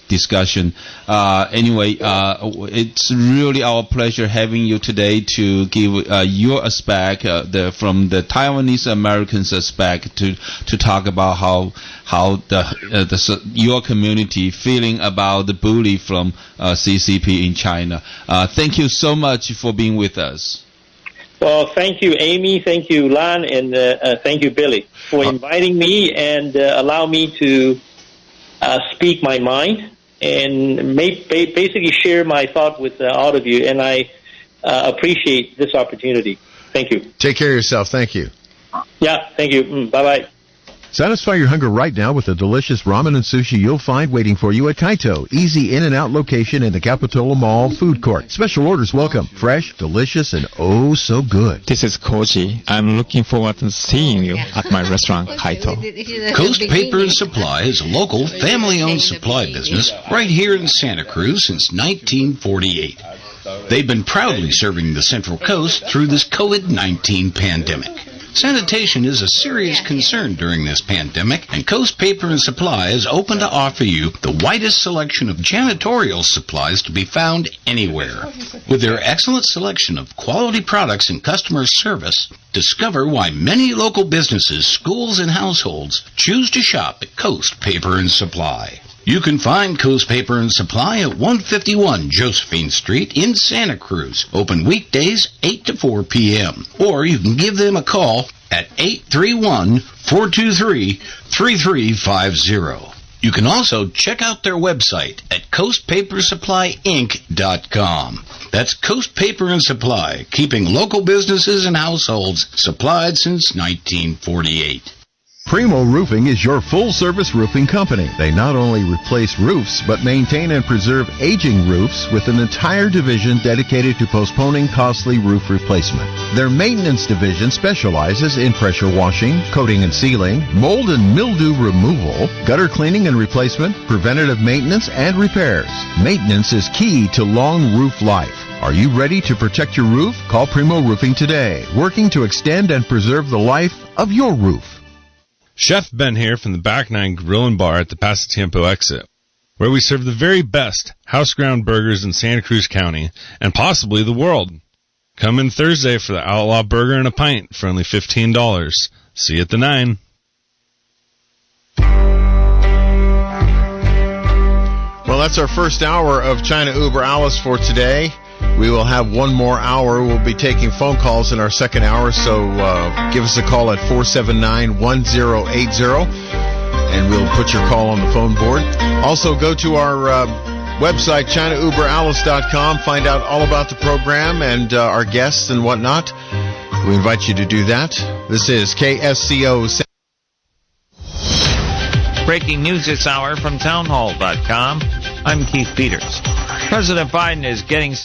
discussion. Anyway, it's really our pleasure having you today to give your aspect, from the Taiwanese Americans aspect, to talk about how your community feeling about the bully from CCP in China. Thank you so much for being with us. Well, thank you, Amy. Thank you, Lan, and thank you, Billy, for inviting me and allow me to speak my mind and basically share my thought with all of you. And I appreciate this opportunity. Thank you. Take care of yourself. Thank you. Yeah, thank you. Bye-bye. Satisfy your hunger right now with the delicious ramen and sushi you'll find waiting for you at Kaito. Easy in and out location in the Capitola Mall food court. Special orders welcome. Fresh, delicious, and oh so good. This is Koji. I'm looking forward to seeing you at my restaurant, Kaito. Coast Paper and Supply is a local, family-owned supply business right here in Santa Cruz since 1948. They've been proudly serving the Central Coast through this COVID-19 pandemic. Sanitation is a serious concern during this pandemic, and Coast Paper and Supply is open to offer you the widest selection of janitorial supplies to be found anywhere. With their excellent selection of quality products and customer service, discover why many local businesses, schools, and households choose to shop at Coast Paper and Supply. You can find Coast Paper and Supply at 151 Josephine Street in Santa Cruz. Open weekdays 8 to 4 p.m. Or you can give them a call at 831-423-3350. You can also check out their website at coastpapersupplyinc.com. That's Coast Paper and Supply, keeping local businesses and households supplied since 1948. Primo Roofing is your full-service roofing company. They not only replace roofs, but maintain and preserve aging roofs with an entire division dedicated to postponing costly roof replacement. Their maintenance division specializes in pressure washing, coating and sealing, mold and mildew removal, gutter cleaning and replacement, preventative maintenance, and repairs. Maintenance is key to long roof life. Are you ready to protect your roof? Call Primo Roofing today, working to extend and preserve the life of your roof. Chef Ben here from the Back Nine Grill and Bar at the Pasatiempo exit, where we serve the very best house-ground burgers in Santa Cruz County and possibly the world. Come in Thursday for the Outlaw Burger and a pint for only $15. See you at the 9. Well, that's our first hour of China Uber Alice for today. We will have one more hour. We'll be taking phone calls in our second hour, so give us a call at 479-1080, and we'll put your call on the phone board. Also, go to our website, ChinaUberAlice.com, find out all about the program and our guests and whatnot. We invite you to do that. This is KSCO. Breaking news this hour from townhall.com. I'm Keith Peters. President Biden is getting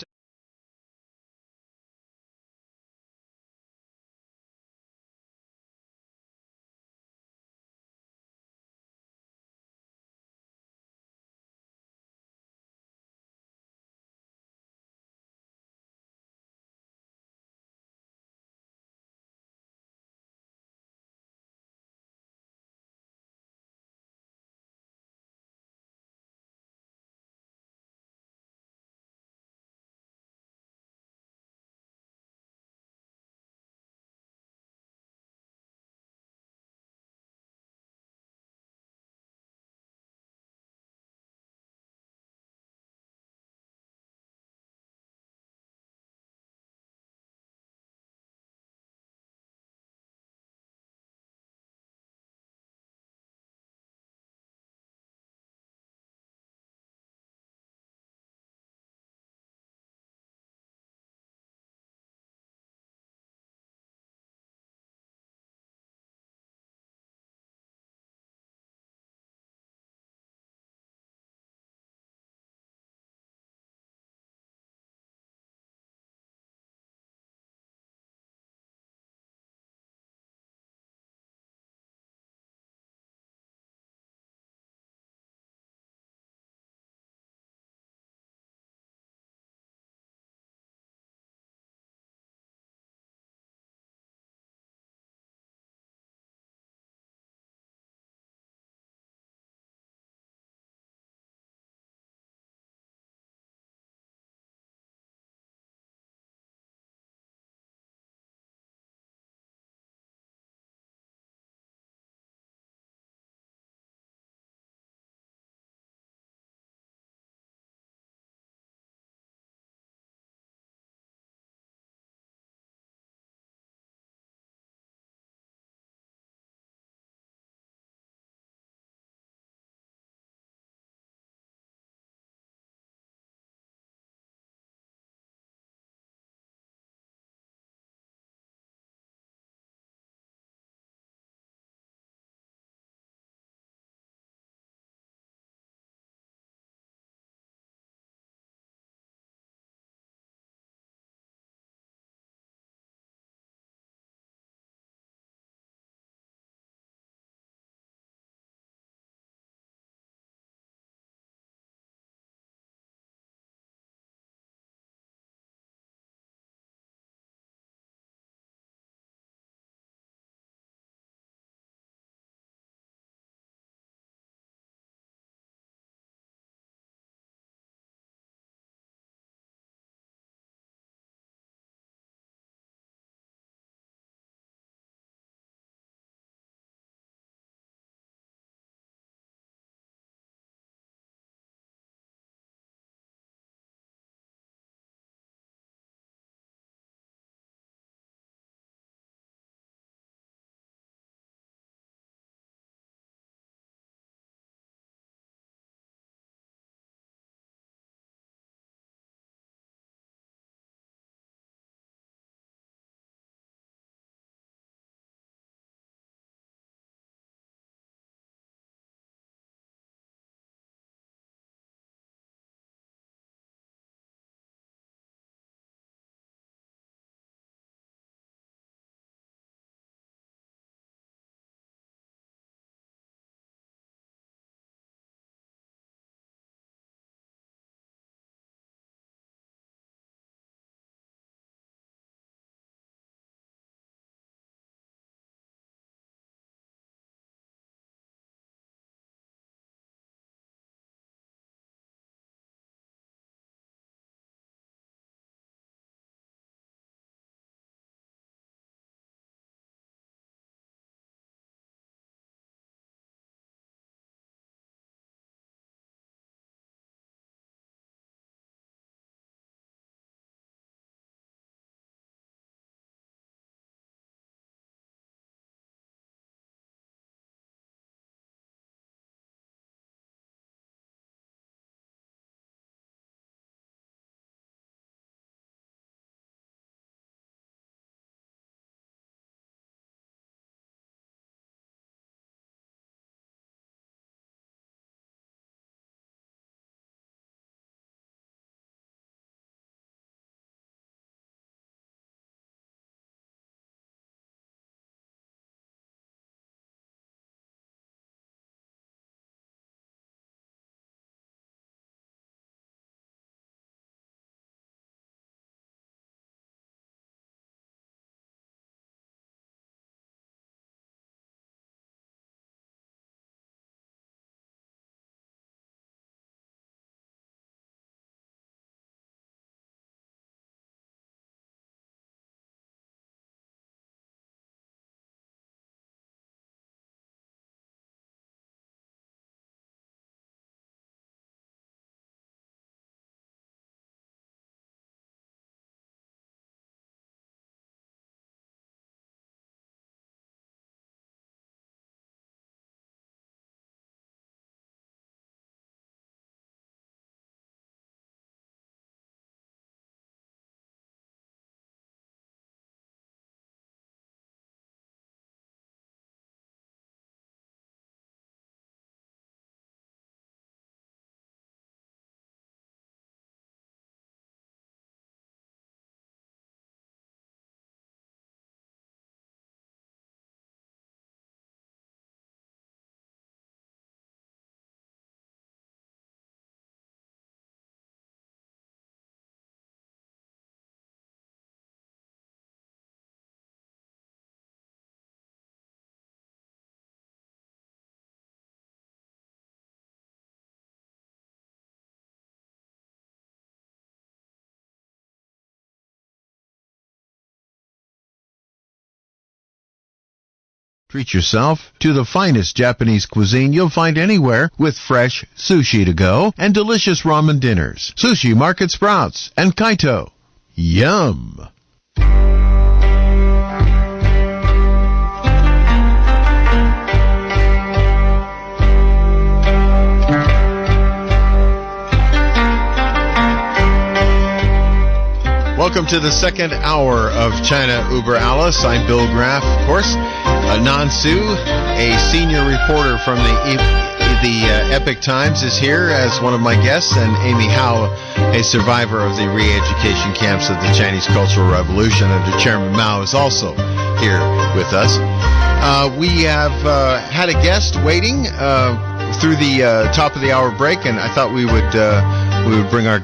Treat yourself to the finest Japanese cuisine you'll find anywhere with fresh sushi to go and delicious ramen dinners. Sushi Market Sprouts and Kaito. Yum! Welcome to the second hour of China Uber Alice. I'm Bill Graff, of course. Nan Su, a senior reporter from the Epoch Times, is here as one of my guests, and Amy Howe, a survivor of the re-education camps of the Chinese Cultural Revolution under Chairman Mao, is also here with us. We have had a guest waiting through the top of the hour break, and I thought we would bring our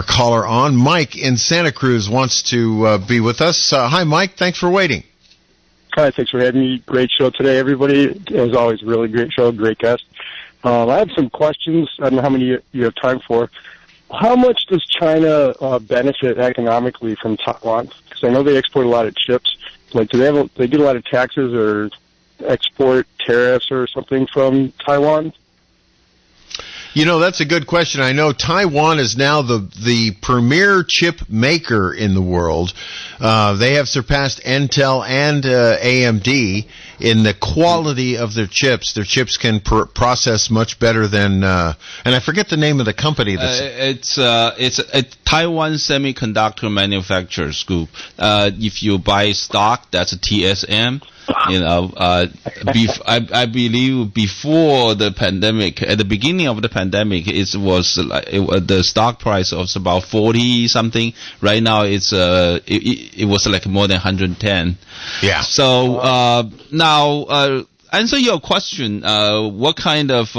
caller on. Mike in Santa Cruz wants to be with us. Hi, Mike. Thanks for waiting. Hi, thanks for having me. Great show today, everybody. As always, really great show, great guest. I have some questions. I don't know how many you have time for. How much does China benefit economically from Taiwan? Because I know they export a lot of chips. Like, do they get a lot of taxes or export tariffs or something from Taiwan? You know, that's a good question. I know Taiwan is now the premier chip maker in the world. They have surpassed Intel and AMD in the quality of their chips. Their chips can process much better than, and I forget the name of the company. It's a Taiwan Semiconductor Manufacturers Group. If you buy stock, that's a TSM. You know, I believe before the pandemic, at the beginning of the pandemic, it was the stock price was about 40 something. Right now, it was like more than 110. Yeah. So now, answer your question. What kind of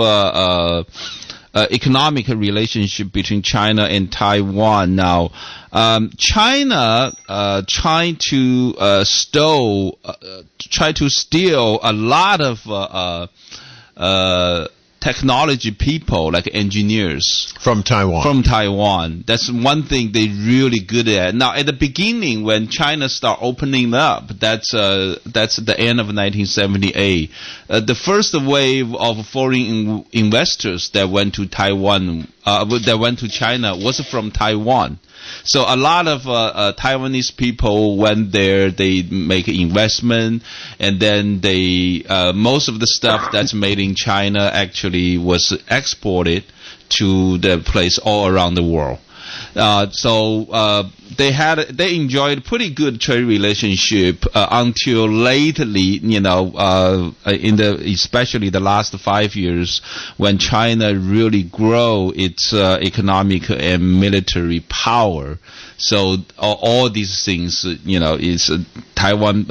economic relationship between China and Taiwan now? China try to steal a lot of technology people, like engineers from Taiwan. That's one thing they're really good at. Now, at the beginning, when China started opening up, that's the end of 1978. The first wave of foreign investors that went to Taiwan, that went to China, was from Taiwan. So a lot of Taiwanese people went there, they make investment, and then most of the stuff that's made in China actually was exported to the place all around the world. So they enjoyed pretty good trade relationship until lately, you know, especially the last 5 years, when China really grow its economic and military power. So all these things, you know, is Taiwan.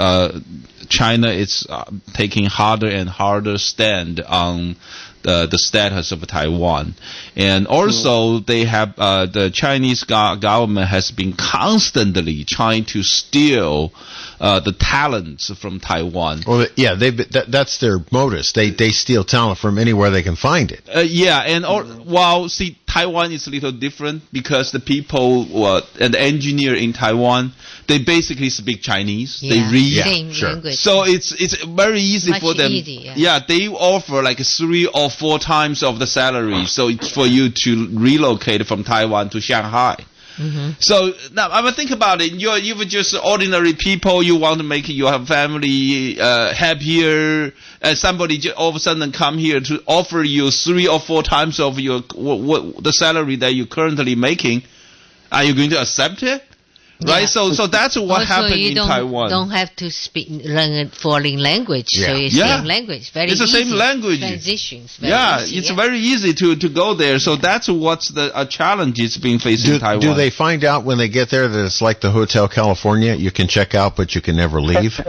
China is taking harder and harder stand on the status of Taiwan. And also they have the Chinese government has been constantly trying to steal the talents from Taiwan. Well, yeah, that's their modus. They steal talent from anywhere they can find it. Yeah, and while see, Taiwan is a little different because the people and the engineer in Taiwan, they basically speak Chinese. Yeah. They read. Same language. So it's very easy for them. Yeah, they offer like 3 or 4 times of the salary. So it's for you to relocate from Taiwan to Shanghai. Mm-hmm. So now, I mean, think about it. You were just ordinary people. You want to make your family happier, and somebody all of a sudden come here to offer you 3 or 4 times of your the salary that you're currently making. Are you going to accept it? Right, yeah. So that's what happened in Taiwan. You don't have to learn foreign language. Yeah. So it's same language. It's the same language. Transitions. It's very easy to go there. So that's what's the challenge it's being facing Taiwan. Do they find out when they get there that it's like the Hotel California? You can check out, but you can never leave.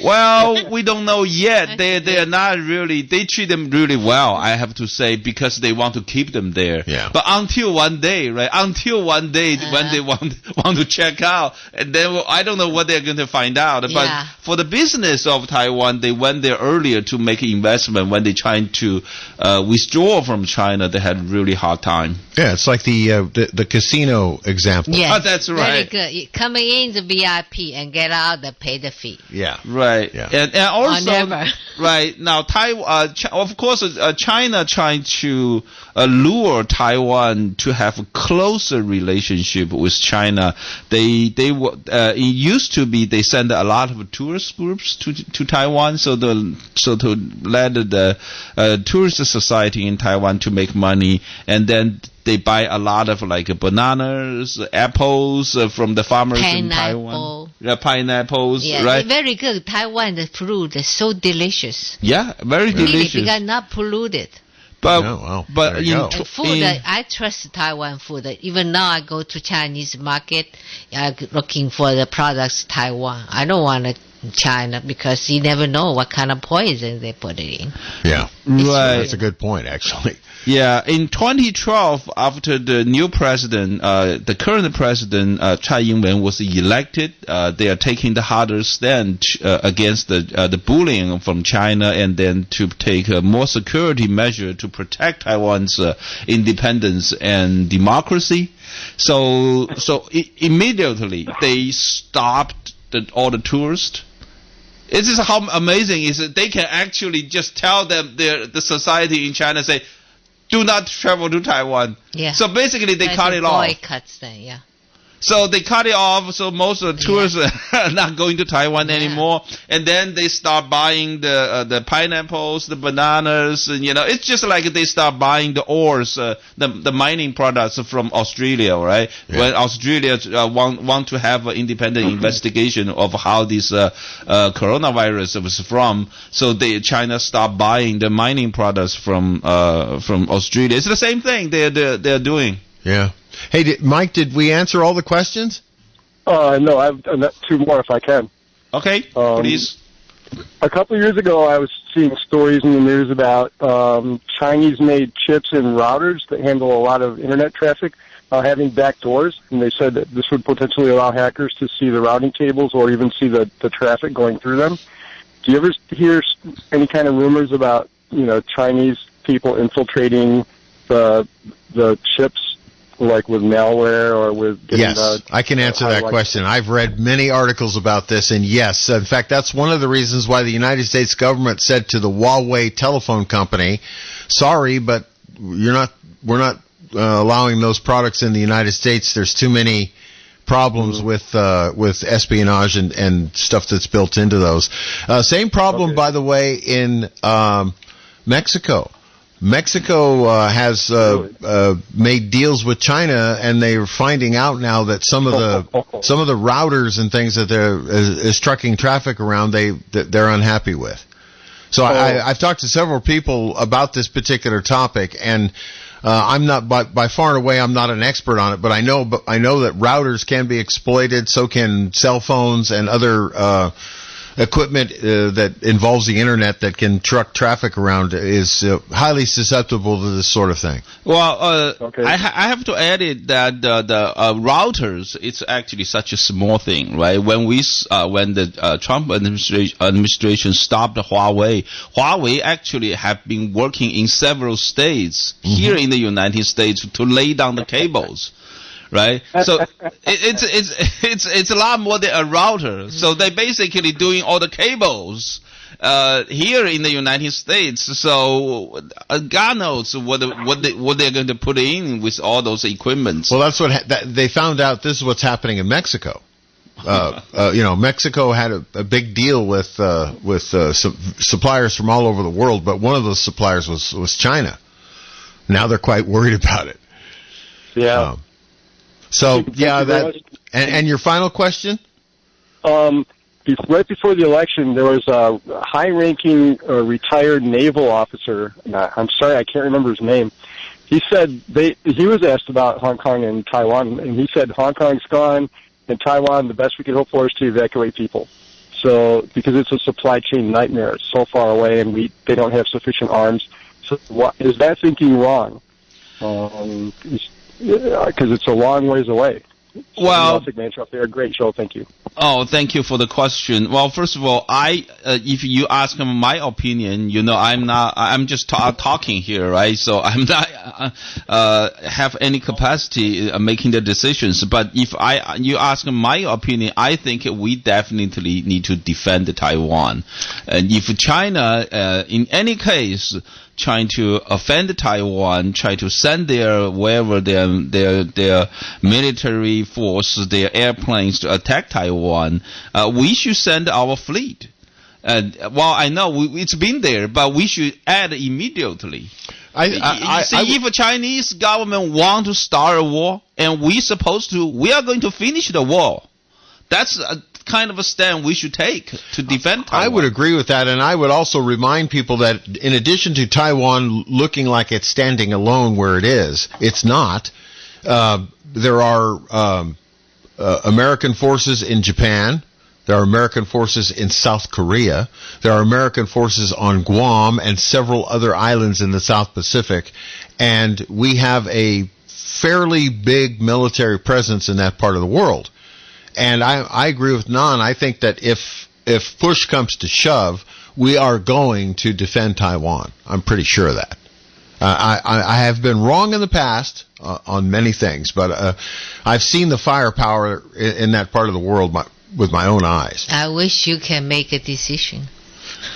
Well, we don't know yet. They are not really. They treat them really well, I have to say, because they want to keep them there. Yeah. But until one day, right? When they want to check out. out, and then I don't know what they're going to find out. But for the business of Taiwan, they went there earlier to make an investment. When they trying to withdraw from China, they had a really hard time. Yeah, it's like the casino example. Yes, that's right. Very good. Coming in the VIP and get out, they pay the fee. Yeah, right. Yeah. And also, never. right now, Taiwan, of course, China trying to lure Taiwan to have a closer relationship with China. It used to be they send a lot of tourist groups to Taiwan, so to let the tourist society in Taiwan to make money, and then they buy a lot of like bananas, apples from the farmers in Taiwan. Pineapples, right? Very good. Taiwan, the fruit is so delicious. Yeah, very delicious. Really, because not polluted. But food, I trust Taiwan food. Even now, I go to Chinese market looking for the products Taiwan. I don't want China because you never know what kind of poison they put it in. Yeah, right. That's a good point, actually. Yeah, in 2012, after the new president, the current president, Tsai Ing-wen, was elected, they are taking the harder stand against the bullying from China, and then to take a more security measure to protect Taiwan's independence and democracy. So immediately they stopped all the tourists. This is how amazing is it. They can actually just tell them the society in China, say, do not travel to Taiwan. Yeah. So basically they cut it off. Boycotts then, yeah. So they cut it off, so most of the tourists are not going to Taiwan anymore. And then they start buying the pineapples, the bananas, and it's just like they start buying the ores, the mining products from Australia, right? Yeah. When Australia want to have an independent investigation of how this coronavirus was from, so China start buying the mining products from Australia. It's the same thing they're doing. Yeah. Hey, Mike, did we answer all the questions? No, I've two more if I can. Okay, please. A couple of years ago, I was seeing stories in the news about Chinese-made chips and routers that handle a lot of internet traffic having back doors, and they said that this would potentially allow hackers to see the routing tables or even see the traffic going through them. Do you ever hear any kind of rumors about Chinese people infiltrating the chips? Like with malware or with... Yes, I can answer that question. I've read many articles about this, and yes, in fact, that's one of the reasons why the United States government said to the Huawei telephone company, sorry, but we're not allowing those products in the United States. There's too many problems with espionage and stuff that's built into those. Same problem, by the way, in Mexico. Mexico has made deals with China, and they're finding out now that some of the routers and things that is trucking traffic around they're unhappy with. So I've talked to several people about this particular topic, and I'm not by far and away I'm not an expert on it, but I know that routers can be exploited. So can cell phones and other equipment that involves the internet that can truck traffic around is highly susceptible to this sort of thing. Well, I have to add it that the routers, it's actually such a small thing, right? When the Trump administration stopped Huawei actually have been working in several states here in the United States to lay down the cables. Right, so it's a lot more than a router. So they're basically doing all the cables here in the United States. So God knows what they're going to put in with all those equipments. Well, that's what they found out. This is what's happening in Mexico. Mexico had a big deal with suppliers from all over the world, but one of those suppliers was China. Now they're quite worried about it. Yeah. So, and your final question? Right before the election, there was a high-ranking retired naval officer. I'm sorry, I can't remember his name. He said he was asked about Hong Kong and Taiwan, and he said Hong Kong's gone, and Taiwan, the best we could hope for is to evacuate people. So, because it's a supply chain nightmare, it's so far away, and they don't have sufficient arms. So, is that thinking wrong? Because it's a long ways away. Well, Manager up there. Great show. Thank you. Oh, thank you for the question. Well, first of all, if you ask my opinion, I'm just talking here, right? So I'm not have any capacity making the decisions. But if you ask my opinion, I think we definitely need to defend Taiwan. And if China, in any case, trying to offend Taiwan, try to send their military force, their airplanes to attack Taiwan, we should send our fleet. Well, I know it's been there, but we should add immediately. If a Chinese government want to start a war, and we are going to finish the war. That's kind of a stand we should take to defend Taiwan. I would agree with that, and I would also remind people that in addition to Taiwan looking like it's standing alone where it is, it's not. There are American forces in Japan. There are American forces in South Korea. There are American forces on Guam and several other islands in the South Pacific. And we have a fairly big military presence in that part of the world. And I agree with Nan. I think that if push comes to shove, we are going to defend Taiwan. I'm pretty sure of that. I have been wrong in the past on many things, but I've seen the firepower in that part of the world with my own eyes. I wish you can make a decision.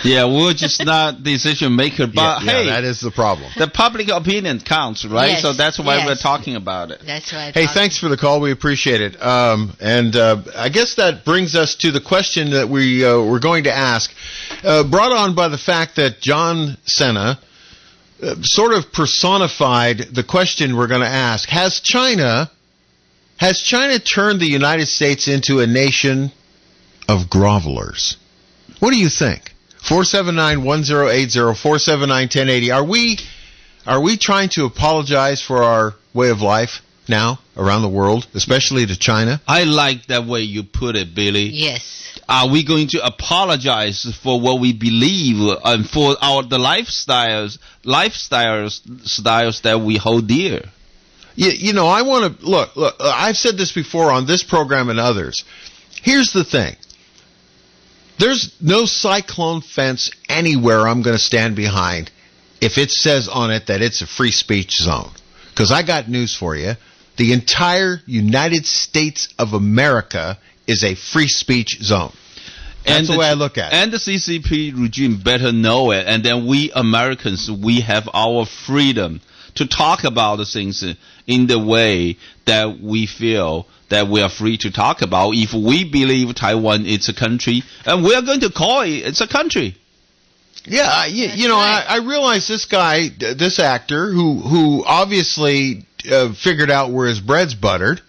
Yeah, we're just not decision maker, but hey, that is the problem. The public opinion counts, right? Yes, so that's why we're yes. talking about it. That's right. Hey, thanks for the call. We appreciate it. And I guess that brings us to the question that we're going to ask, brought on by the fact that John Cena sort of personified the question we're going to ask. Has China turned the United States into a nation of grovelers? What do you think? 479-1080, 479-1080. Are we trying to apologize for our way of life now around the world, especially to China? I like that way you put it, Billy. Yes. Are we going to apologize for what we believe and for the lifestyles that we hold dear? I want to look. I've said this before on this program and others. Here's the thing. There's no cyclone fence anywhere I'm going to stand behind if it says on it that it's a free speech zone. Because I got news for you. The entire United States of America is a free speech zone. That's the way I look at it. And the CCP regime better know it. And then we Americans, we have our freedom to talk about the things in the way that we feel that we are free to talk about. If we believe Taiwan is a country, and we are going to call it's a country. Yeah, I realize this guy, this actor, who obviously figured out where his bread's buttered,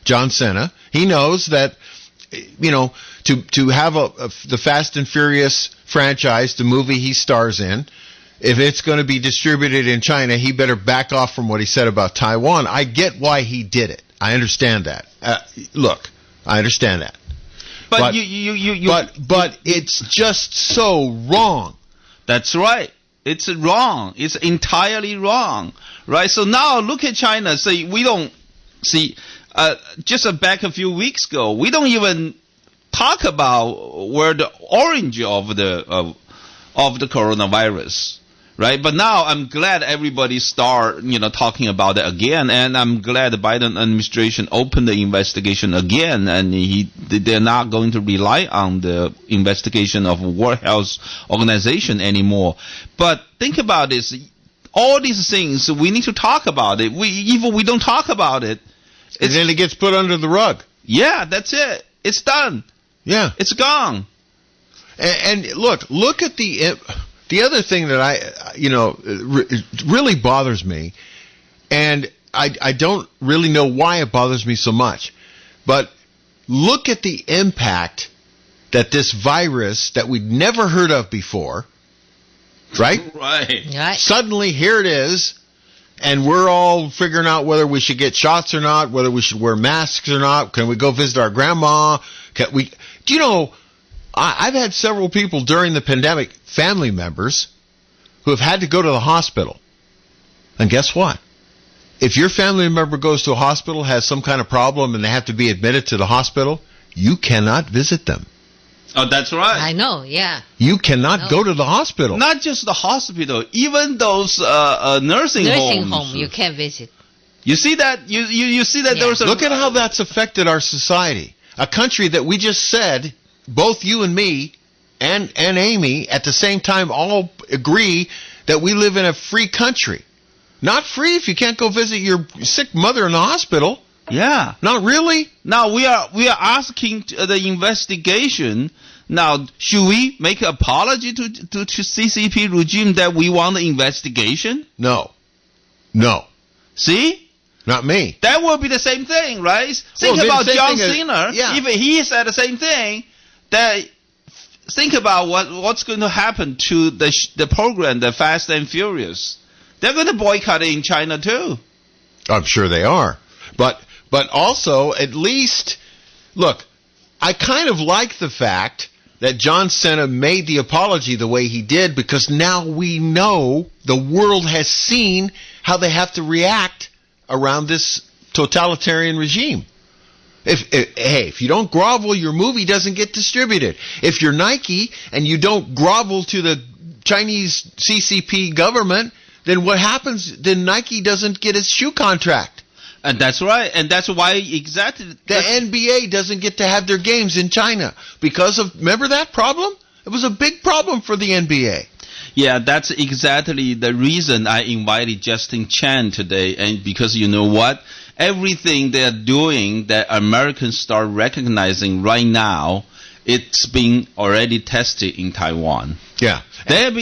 John Cena, he knows that, to have the Fast and Furious franchise, the movie he stars in, if it's going to be distributed in China, he better back off from what he said about Taiwan. I get why he did it. I understand that. Look, I understand that. But it's just so wrong. That's right. It's wrong. It's entirely wrong. Right? So now look at China. Say we don't see just back a few weeks ago, we don't even talk about where the origin of the coronavirus. Right, but now I'm glad everybody start, talking about it again, and I'm glad the Biden administration opened the investigation again, and they're not going to rely on the investigation of World Health Organization anymore. But think about this: all these things we need to talk about it. If we don't talk about it, and then it gets put under the rug. Yeah, that's it. It's done. Yeah, it's gone. And look at the other thing that really bothers me, and I don't really know why it bothers me so much, but look at the impact that this virus that we'd never heard of before, right? Right. Suddenly, here it is, and we're all figuring out whether we should get shots or not, whether we should wear masks or not. Can we go visit our grandma? I've had several people during the pandemic, family members, who have had to go to the hospital. And guess what? If your family member goes to a hospital, has some kind of problem, and they have to be admitted to the hospital, you cannot visit them. Oh, that's right. I know, yeah. You cannot go to the hospital. Not just the hospital, even those nursing Nursing homes. home, you can't visit. You see that? You see that there's a... Look at how that's affected our society. A country that we just said, both you and me and Amy, at the same time all agree that we live in a free country. Not free if you can't go visit your sick mother in the hospital. Yeah. Not really. Now we are asking the investigation. Now, should we make an apology to CCP regime that we want the investigation? No. See? Not me. That will be the same thing, right? Think about John Cena. Yeah. If he said the same thing, that think about what's going to happen to the program, the Fast and Furious. They're going to boycott it in China too. I'm sure they are. But also, at least, look, I kind of like the fact that John Cena made the apology the way he did, because now we know, the world has seen how they have to react around this totalitarian regime. If you don't grovel, your movie doesn't get distributed. If you're Nike and you don't grovel to the Chinese CCP government, then what happens? Then Nike doesn't get its shoe contract. And that's right. And that's why exactly the NBA doesn't get to have their games in China because of, remember that problem? It was a big problem for the NBA. Yeah, that's exactly the reason I invited Justin Chan today. And because you know what? Everything they're doing that Americans start recognizing right now, it's been already tested in Taiwan. Yeah. They have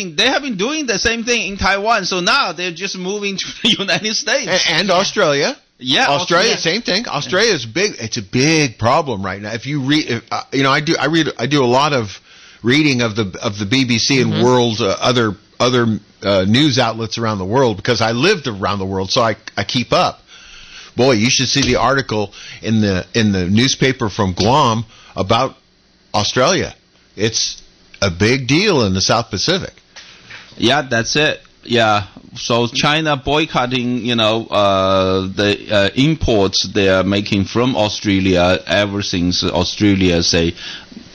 been doing the same thing in Taiwan, so now they're just moving to the United States. And Australia. Yeah, Australia, same thing. Australia is big. It's a big problem right now. If you read, I do a lot of reading of the BBC and world other news outlets around the world, because I lived around the world, so I keep up. Boy, you should see the article in the newspaper from Guam about Australia. It's a big deal in the South Pacific. Yeah, that's it. Yeah, so China boycotting, the imports they are making from Australia ever since Australia say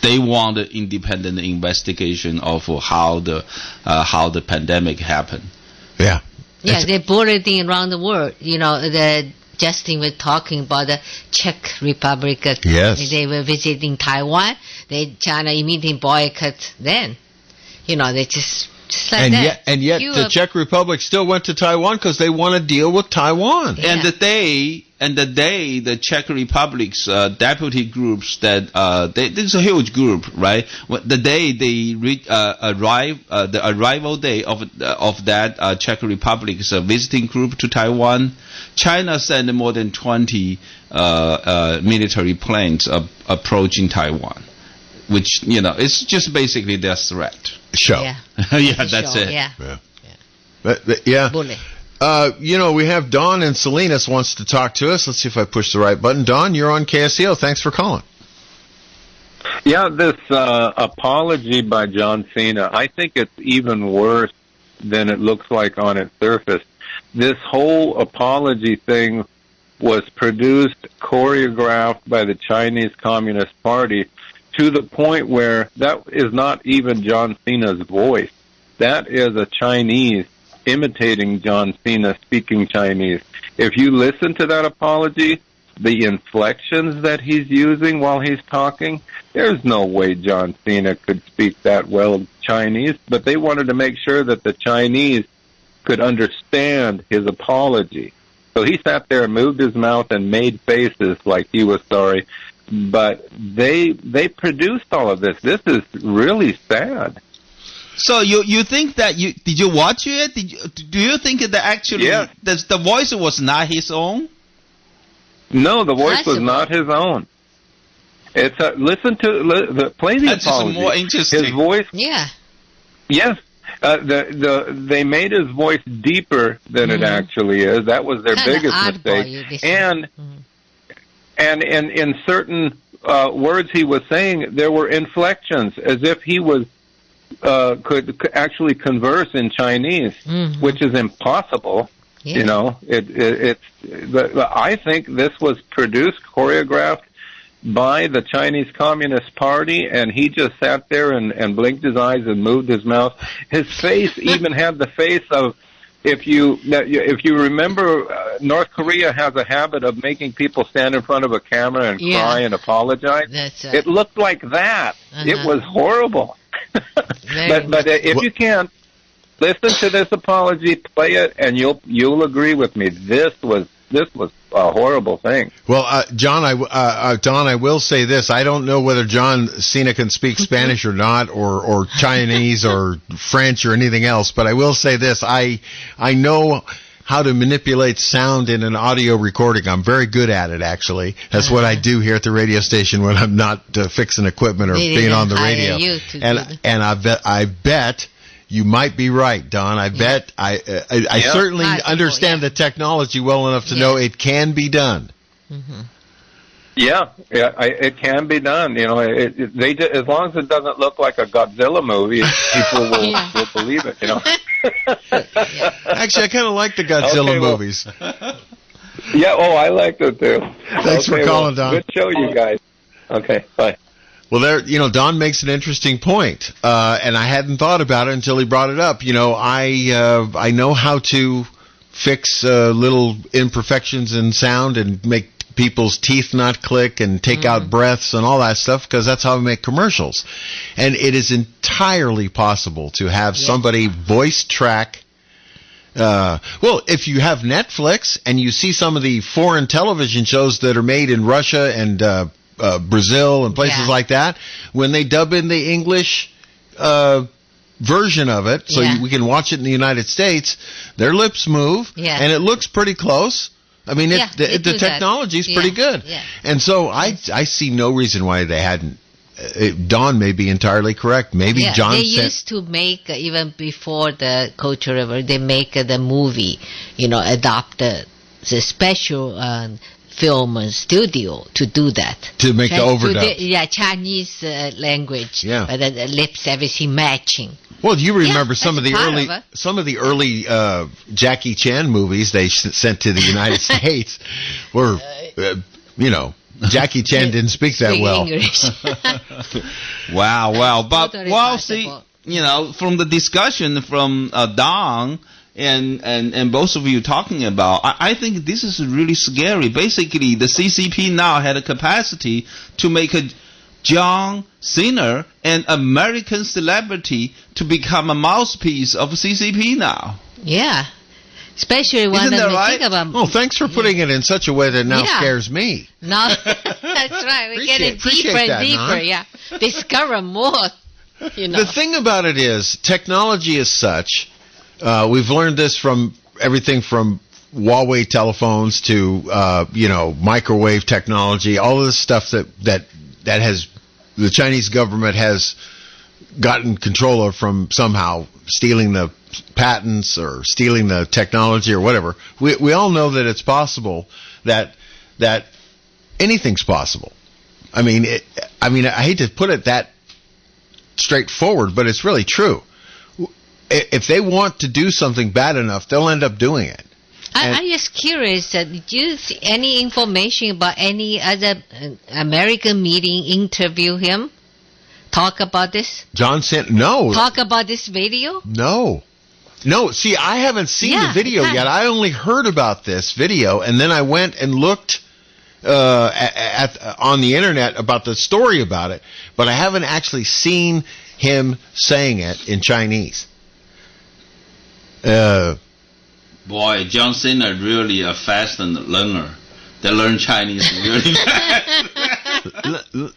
they want an independent investigation of how the pandemic happened. Yeah. Yeah, they bulletin around the world. Justin was talking about the Czech Republic. Yes. They were visiting Taiwan. China immediately boycott then. They just like that. And yet the Czech Republic still went to Taiwan because they want to deal with Taiwan. Yeah. And the day the Czech Republic's deputy groups this is a huge group, right? The day they arrive, the arrival day of that Czech Republic's visiting group to Taiwan, China sent more than 20 military planes approaching Taiwan, which it's just basically their threat. Show. Yeah, yeah, that's it. Yeah. Yeah. Bully. We have Don in Salinas wants to talk to us. Let's see if I push the right button. Don, you're on KSCO. Thanks for calling. Yeah, this apology by John Cena, I think it's even worse than it looks like on its surface. This whole apology thing was produced, choreographed by the Chinese Communist Party to the point where that is not even John Cena's voice. That is a Chinese imitating John Cena speaking Chinese. If you listen to that apology, the inflections that he's using while he's talking, there's no way John Cena could speak that well Chinese, but they wanted to make sure that the Chinese could understand his apology. So he sat there and moved his mouth and made faces like he was sorry, but they produced all of this. This is really sad. So you think that did you watch it? Do you think that actually the voice was not his own? No, the voice was not his own. It's play the apology. That's just more interesting. His voice. Yeah. Yes. They made his voice deeper than it actually is. That was their biggest mistake. And in certain words he was saying, there were inflections, as if he was could actually converse in Chinese, which is impossible. Yeah. You know, I think this was produced, choreographed by the Chinese Communist Party, and he just sat there and blinked his eyes and moved his mouth. His face even had the face of, if you remember, North Korea has a habit of making people stand in front of a camera and cry and apologize. That's right. It looked like that. It was horrible. but if you can, listen to this apology, play it, and you'll agree with me. This was a horrible thing. Well, John, Don, I will say this. I don't know whether John Cena can speak Spanish or not, or Chinese or French or anything else, but I will say this. I know how to manipulate sound in an audio recording. I'm very good at it, actually. That's what I do here at the radio station when I'm not fixing equipment or being on the radio. And I bet you might be right, Don. I bet I certainly understand the technology well enough to know it can be done. Mm-hmm. It can be done. You know, as long as it doesn't look like a Godzilla movie, people will believe it. You know. Actually, I kind of like the Godzilla movies. I like them too. Thanks for calling, Don. Good show, you guys. Okay, bye. Well, Don makes an interesting point, and I hadn't thought about it until he brought it up. You know, I know how to fix little imperfections in sound and make people's teeth not click and take out breaths and all that stuff, because that's how we make commercials. And it is entirely possible to have somebody voice track. If you have Netflix and you see some of the foreign television shows that are made in Russia and Brazil and places like that, when they dub in the English version of it, so we can watch it in the United States, their lips move, and it looks pretty close. I mean, the technology is pretty good. Yeah. And so I see no reason why they hadn't. Don may be entirely correct. Maybe John used to make, even before the Culture River, they make the movie, adopt the special film studio to do that. To make the overdub. Chinese language. Yeah. The lips, everything matching. Well, you remember some of the early Jackie Chan movies they sent to the United States were, Jackie Chan didn't speak that well. Wow. But see, from the discussion from Don and both of you talking about, I think this is really scary. Basically, the CCP now had a capacity to make a John Cena, an American celebrity, to become a mouthpiece of CCP now. Yeah. Especially when think about... Oh, thanks for putting it in such a way that now scares me. No, that's right. We're getting deeper and deeper, Discover more, The thing about it is, technology is such... we've learned this from everything from Huawei telephones to, microwave technology, all of this stuff that has the Chinese government has gotten control of from somehow stealing the patents or stealing the technology or whatever. We all know that it's possible, that anything's possible. I mean, I hate to put it that straightforward, but it's really true. If they want to do something bad enough, they'll end up doing it. I'm just curious, did you see any information about any other American meeting interview him? Talk about this? John sent, no. Talk about this video? No, see, I haven't seen the video yet. I only heard about this video, and then I went and looked on the internet about the story about it, but I haven't actually seen him saying it in Chinese. Boy, John Cena really a fast learner. They learn Chinese really fast.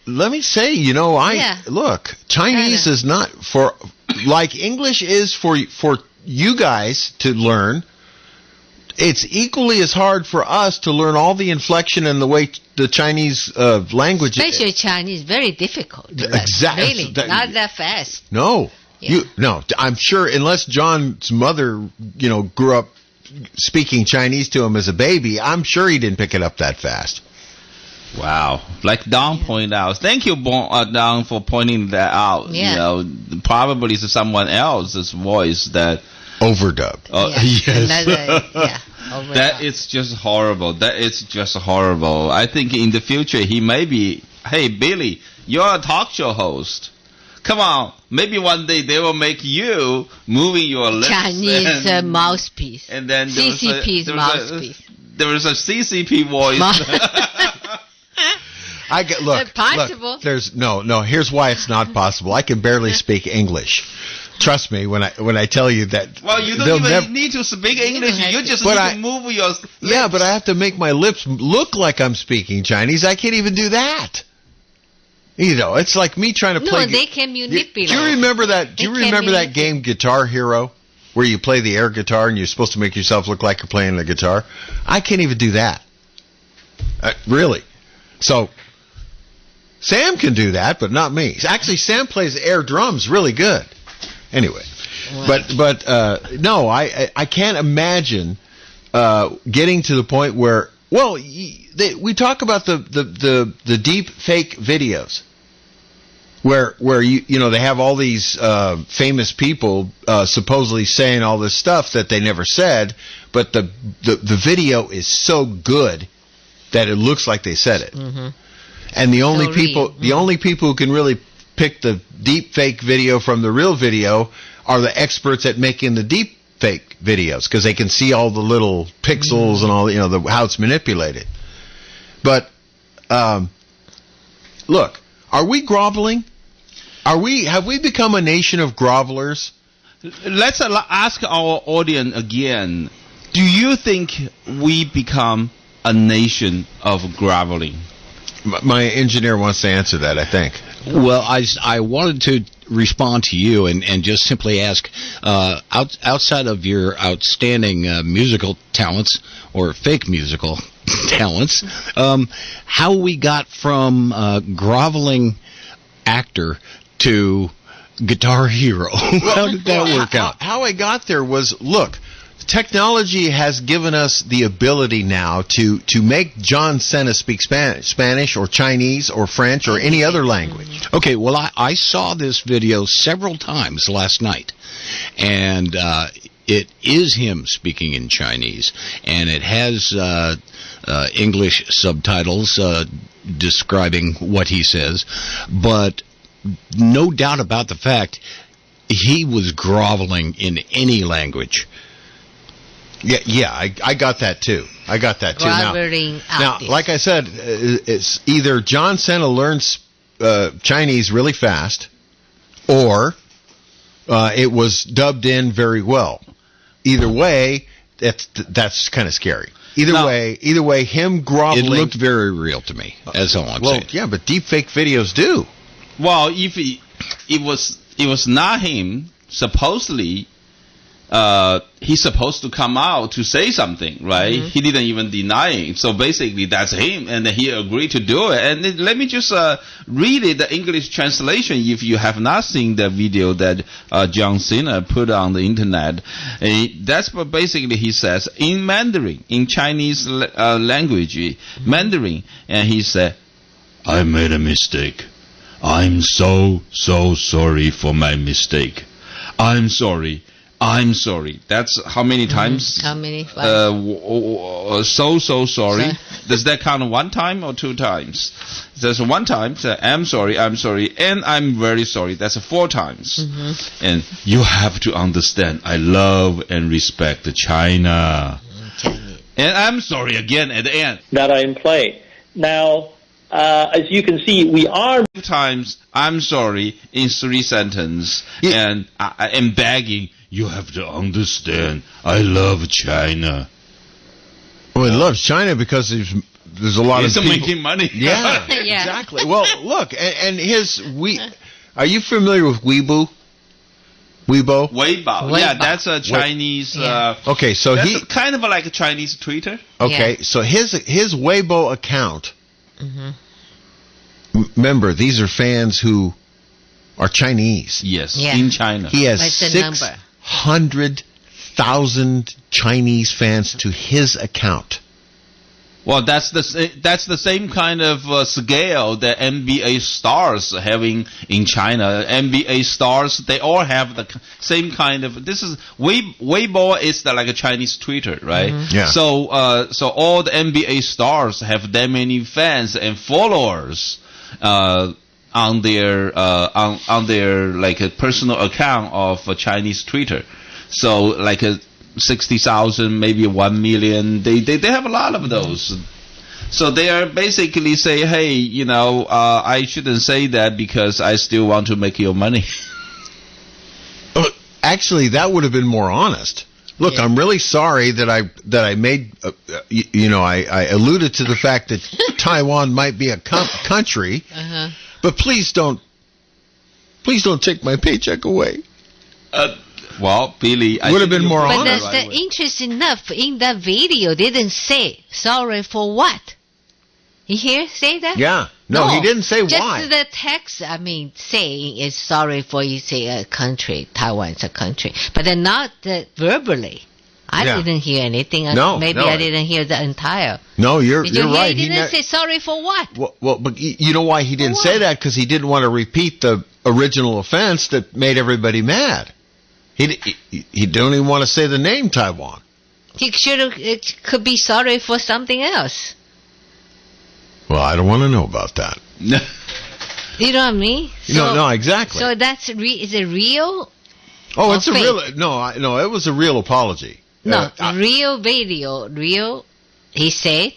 Let me say, look, Chinese is not like English is for you guys to learn. It's equally as hard for us to learn all the inflection and the way the Chinese language. Especially Chinese, very difficult. Exactly, really, not that fast. No. Yeah. I'm sure unless John's mother, grew up speaking Chinese to him as a baby, I'm sure he didn't pick it up that fast. Wow. Like Don pointed out. Thank you, Don, for pointing that out. Yeah. Probably someone else's voice that overdubbed. Yes. That is just horrible. That is just horrible. I think in the future he may be, hey, Billy, you're a talk show host. Come on, maybe one day they will make you moving your lips. Chinese mouthpiece. And then CCP's mouthpiece. There was a CCP voice. Look, there's no. Here's why it's not possible. I can barely speak English. Trust me when I tell you that. Well, you don't even need to speak English. You just need to move your lips. Yeah, but I have to make my lips look like I'm speaking Chinese. I can't even do that. You know, it's like me trying to play. No, they can manipulate. Do you remember that? Do you remember that game Guitar Hero, where you play the air guitar and you're supposed to make yourself look like you're playing the guitar? I can't even do that. Really. So Sam can do that, but not me. Actually, Sam plays air drums really good. Anyway, but no, I can't imagine getting to the point where. Well, we talk about the deep fake videos where you know they have all these famous people supposedly saying all this stuff that they never said, but the video is so good that it looks like they said it. Mm-hmm. And the only people who can really pick the deep fake video from the real video are the experts at making the deep fake videos, because they can see all the little pixels and all, you know, how it's manipulated. But look, are we groveling? Have we become a nation of grovelers? Let's ask our audience again. Do you think we become a nation of groveling? My engineer wants to answer that, I think. Well, I wanted to respond to you and just simply ask, outside of your outstanding musical talents or fake musical talents, how we got from groveling actor to guitar hero. How did that work out? How I got there was, look, technology has given us the ability now to make John Cena speak Spanish or Chinese or French or any other language. Okay, well, I saw this video several times last night, and it is him speaking in Chinese, and it has English subtitles describing what he says, but no doubt about the he was groveling in any language. Yeah, I got that too. Now, like I said, it's either John Cena learns Chinese really fast, or it was dubbed in very well. Either way, that's kind of scary. Either way, him groveling. It looked very real to me. That's all I'm saying. Yeah, but deepfake videos do. Well, if it was not him, supposedly. He's supposed to come out to say something, right? Mm-hmm. He didn't even deny it. So basically, that's him, and he agreed to do it. And let me just read it, the English translation, if you have not seen the video that John Cena put on the internet. That's what basically he says in Mandarin, in Chinese language, Mandarin, and he said, "I made a mistake. I'm so sorry for my mistake. I'm sorry. That's how many times? How many? So sorry. Does that count one time or two times? There's one time. I'm sorry, and I'm very sorry. That's 4 times. Mm-hmm. And you have to understand, I love and respect China. And I'm sorry again at the end. That are in play. Now, as you can see, we are... times, I'm sorry, in 3 sentences. Yeah. And I am begging, you have to understand, I love China. Well, he loves China because there's a lot of people making money. Yeah, exactly. Well, look, and are you familiar with Weibo? Weibo. Yeah, that's a Chinese. Okay, so that's kind of like a Chinese Twitter. Okay, so his Weibo account. Mm-hmm. Remember, these are fans who are Chinese. Yes, in China. He has 600,000 Chinese fans to his account. Well, that's the same kind of scale that NBA stars are having in China. NBA stars, they all have the same kind of. This is Weibo is like a Chinese Twitter, right? Mm-hmm. Yeah. So all the NBA stars have that many fans and followers on their like a personal account of Chinese Twitter. So like 60,000, maybe 1 million. They have a lot of those. So they are basically say, hey, I shouldn't say that because I still want to make your money. Actually, that would have been more honest. Look, I'm really sorry that I made, I alluded to the fact that Taiwan might be a country, but please don't take my paycheck away. Well, Billy, would have been more honest. But that's interesting enough. In that video, they didn't say sorry for what. You hear? Say that? Yeah. No, he didn't say just why. Just the text, saying is sorry for, you say, a country. Taiwan's a country. But then not verbally. I didn't hear anything. Maybe I didn't hear the entire. No, you're right. He didn't say sorry for what? Well, but you know why he didn't say that? Because he didn't want to repeat the original offense that made everybody mad. He don't even want to say the name Taiwan. He could be sorry for something else. Well, I don't want to know about that. You know what I mean? No, exactly. So is it real? Oh, it's fake? No, it was a real apology. No, real video, real. He said,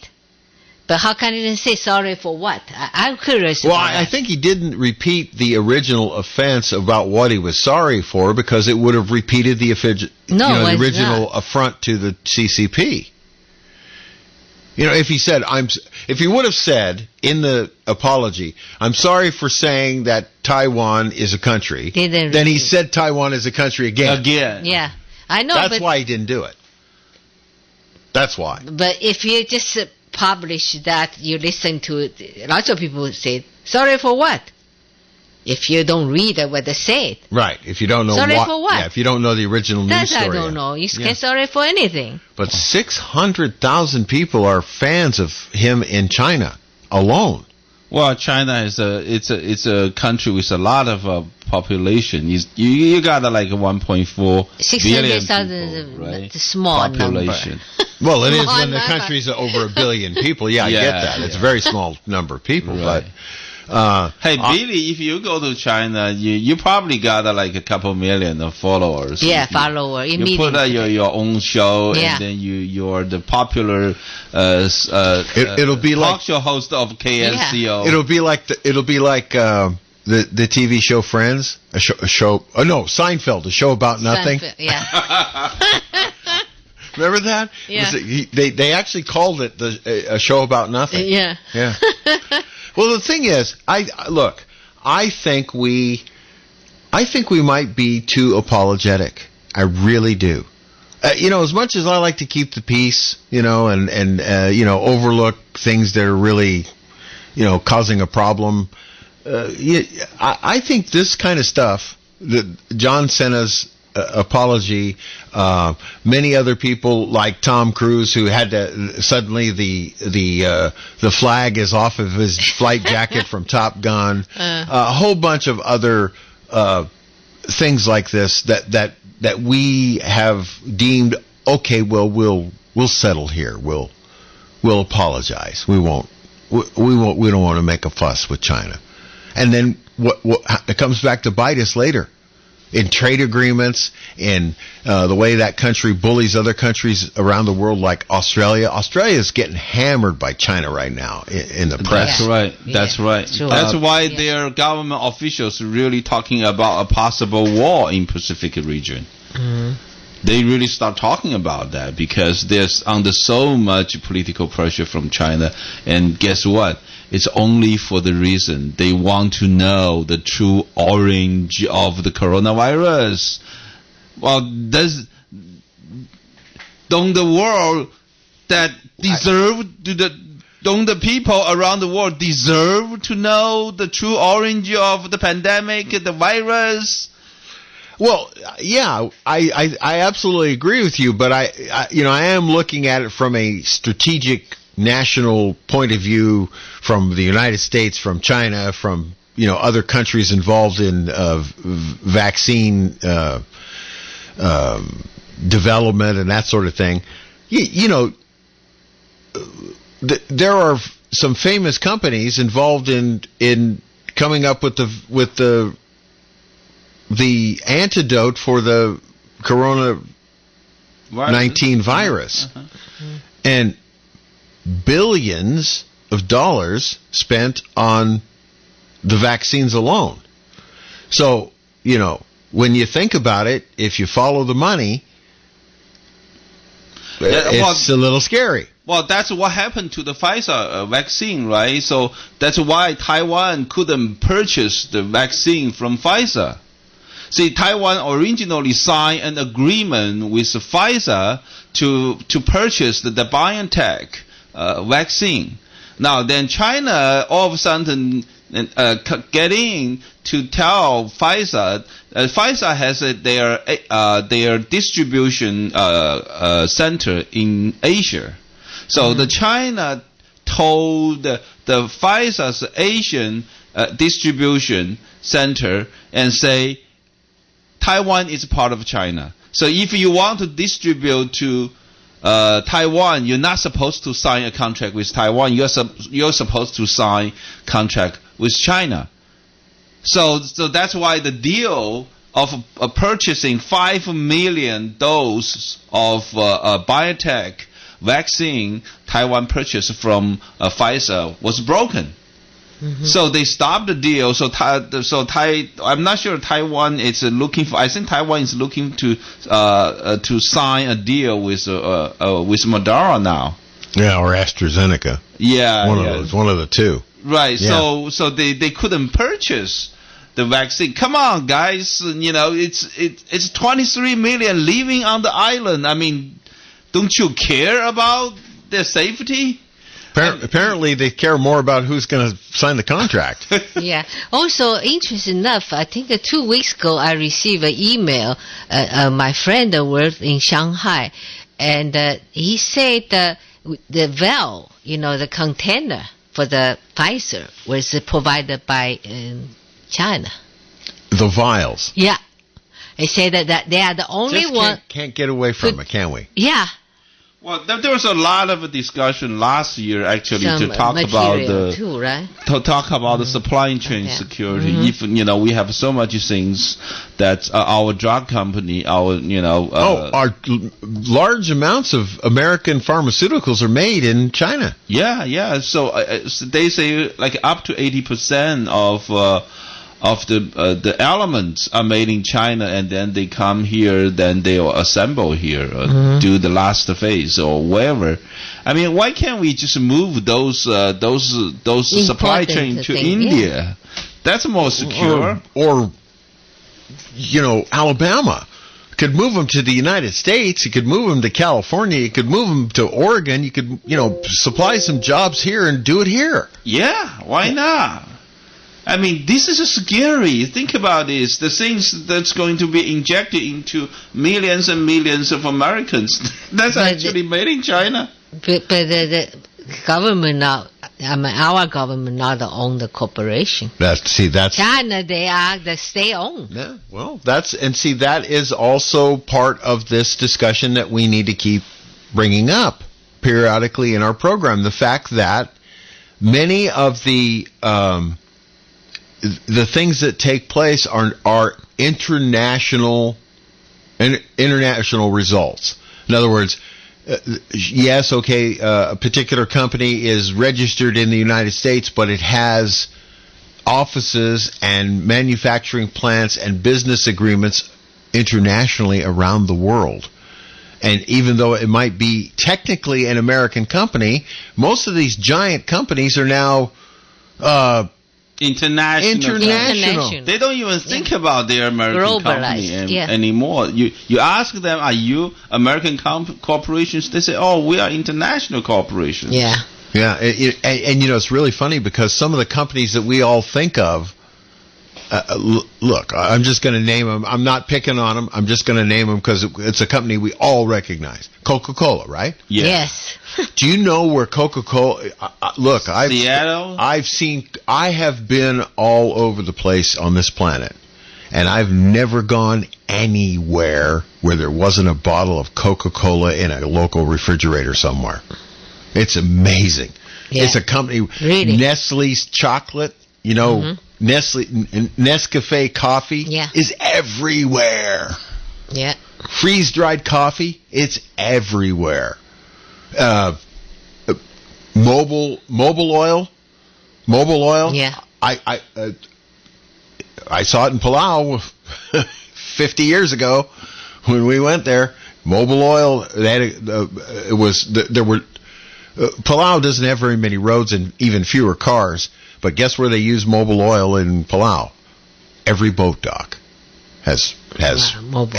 but how can he didn't say sorry for what? I'm curious. Well, I think he didn't repeat the original offense about what he was sorry for because it would have repeated the original affront to the CCP. If he would have said in the apology, I'm sorry for saying that Taiwan is a country, then he said Taiwan is a country again. Yeah, I know. That's why he didn't do it. That's why. But if you just publish that, you listen to it, lots of people say, sorry for what? If you don't read what they said. Right. If you don't know sorry for what? Yeah, if you don't know the original news story. I don't know. You can sorry for anything. But 600,000 people are fans of him in China alone. Well, China is it's a country with a lot of population. You got like 1.4 billion people, right? It's a small population. Number. Well, it is when the country's over 1 billion people. Yeah, I get that. It's a very small number of people, right. But hey, Billy, if you go to China, you probably got like a couple million of followers. Yeah, followers. You put out your own show, and then you're the popular it'll be talk show host of KSCO. Yeah. It'll be like the TV show Friends, a show. Oh no, Seinfeld, a show about nothing. Remember that? Yeah. They actually called it a show about nothing. Yeah. Yeah. Well, the thing is, I think we might be too apologetic. I really do. As much as I like to keep the peace, and overlook things that are really, causing a problem. I think this kind of stuff, John Cena's apology, many other people like Tom Cruise who had to suddenly the flag is off of his flight jacket from Top Gun, a whole bunch of other things like this that we have deemed okay. Well, we'll settle here. We'll apologize. We don't want to make a fuss with China, and then what it comes back to bite us later. In trade agreements, in the way that country bullies other countries around the world like Australia. Australia is getting hammered by China right now in the press. That's right. That's right. Sure. That's why their government officials are really talking about a possible war in Pacific region. Mm-hmm. They really start talking about that because there's under so much political pressure from China. And guess what? It's only for the reason they want to know the true origin of the coronavirus. Well, don't the world that don't the people around the world deserve to know the true origin of the pandemic, the virus? Well, yeah, I absolutely agree with you, but I am looking at it from a strategic national point of view from the United States, from China, from other countries involved in vaccine development and that sort of thing. There are some famous companies involved in coming up with the antidote for the Corona-19 virus, and billions of dollars spent on the vaccines alone. So, when you think about it, if you follow the money, it's a little scary. Well, that's what happened to the Pfizer vaccine, right? So that's why Taiwan couldn't purchase the vaccine from Pfizer. See, Taiwan originally signed an agreement with Pfizer to purchase the BioNTech vaccine. Now, then China all of a sudden get in to tell Pfizer. Pfizer has their distribution center in Asia. So the China told the Pfizer's Asian distribution center and say, Taiwan is part of China. So if you want to distribute to Taiwan, you're not supposed to sign a contract with Taiwan. You're supposed to sign contract with China. So that's why the deal of purchasing 5 million doses of biotech vaccine Taiwan purchased from Pfizer was broken. Mm-hmm. So they stopped the deal. I'm not sure Taiwan is looking for. I think Taiwan is looking to sign a deal with Moderna now. Yeah, or AstraZeneca. Yeah, one of the two. Right. Yeah. So they couldn't purchase the vaccine. Come on, guys. It's 23 million living on the island. I mean, don't you care about their safety? Apparently, they care more about who's going to sign the contract. Yeah. Also, interesting enough, I think 2 weeks ago, I received an email. My friend worked in Shanghai, and he said the valve, the container for the Pfizer was provided by China. The vials. Yeah. They say that they are the only one. Can't get away from it, can we? Yeah. Well, there was a lot of discussion last year, actually, to talk about the supply chain security. Mm-hmm. If we have so much things that our drug company, our large amounts of American pharmaceuticals are made in China. Yeah. So they say like up to 80% of the elements are made in China, and then they come here, then they will assemble here, do the last phase or wherever. I mean, why can't we just move those supply chain to India? Yeah. That's more secure. Or Alabama could move them to the United States. You could move them to California. You could move them to Oregon. You could, supply some jobs here and do it here. Yeah, why not? I mean, this is scary. Think about this. The things that's going to be injected into millions and millions of Americans, that's actually made in China. But the government now, our government not own the corporation. That's China, they are the state-owned. Yeah, well, that is also part of this discussion that we need to keep bringing up periodically in our program. The fact that many of the things that take place are international results. In other words, yes, okay, a particular company is registered in the United States, but it has offices and manufacturing plants and business agreements internationally around the world. And even though it might be technically an American company, most of these giant companies are now International. They don't even think about their American company anymore. You ask them, are you American corporations? They say, oh, we are international corporations. Yeah. Yeah, and it's really funny because some of the companies that we all think of look, I'm just going to name them. I'm not picking on them. I'm just going to name them because it's a company we all recognize. Coca-Cola, right? Yeah. Yes. Do you know where Coca-Cola? Look, Seattle. I have been all over the place on this planet, and I've never gone anywhere where there wasn't a bottle of Coca-Cola in a local refrigerator somewhere. It's amazing. Yeah. It's a company. Really? Nestle's chocolate, Nescafe coffee is everywhere. Yeah. Freeze-dried coffee, it's everywhere. Mobile oil. Yeah. I saw it in Palau 50 years ago when we went there. Mobile oil. Palau doesn't have very many roads and even fewer cars. But guess where they use mobile oil in Palau? Every boat dock has mobile.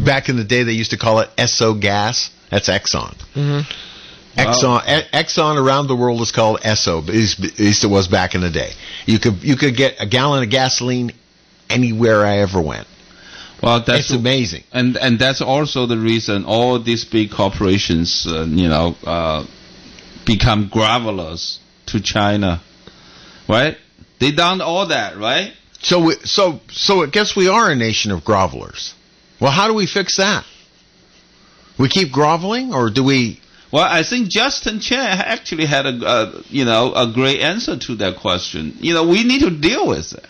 Back in the day, they used to call it Esso gas. That's Exxon. Mm-hmm. Exxon around the world is called Esso. At least it was back in the day. You could get a gallon of gasoline anywhere I ever went. Well, that's amazing, and that's also the reason all these big corporations, become grovelers to China, right? They done all that, right? So I guess we are a nation of grovelers. Well, how do we fix that? We keep groveling, or do we? Well, I think Justin Chen actually had a great answer to that question. We need to deal with it.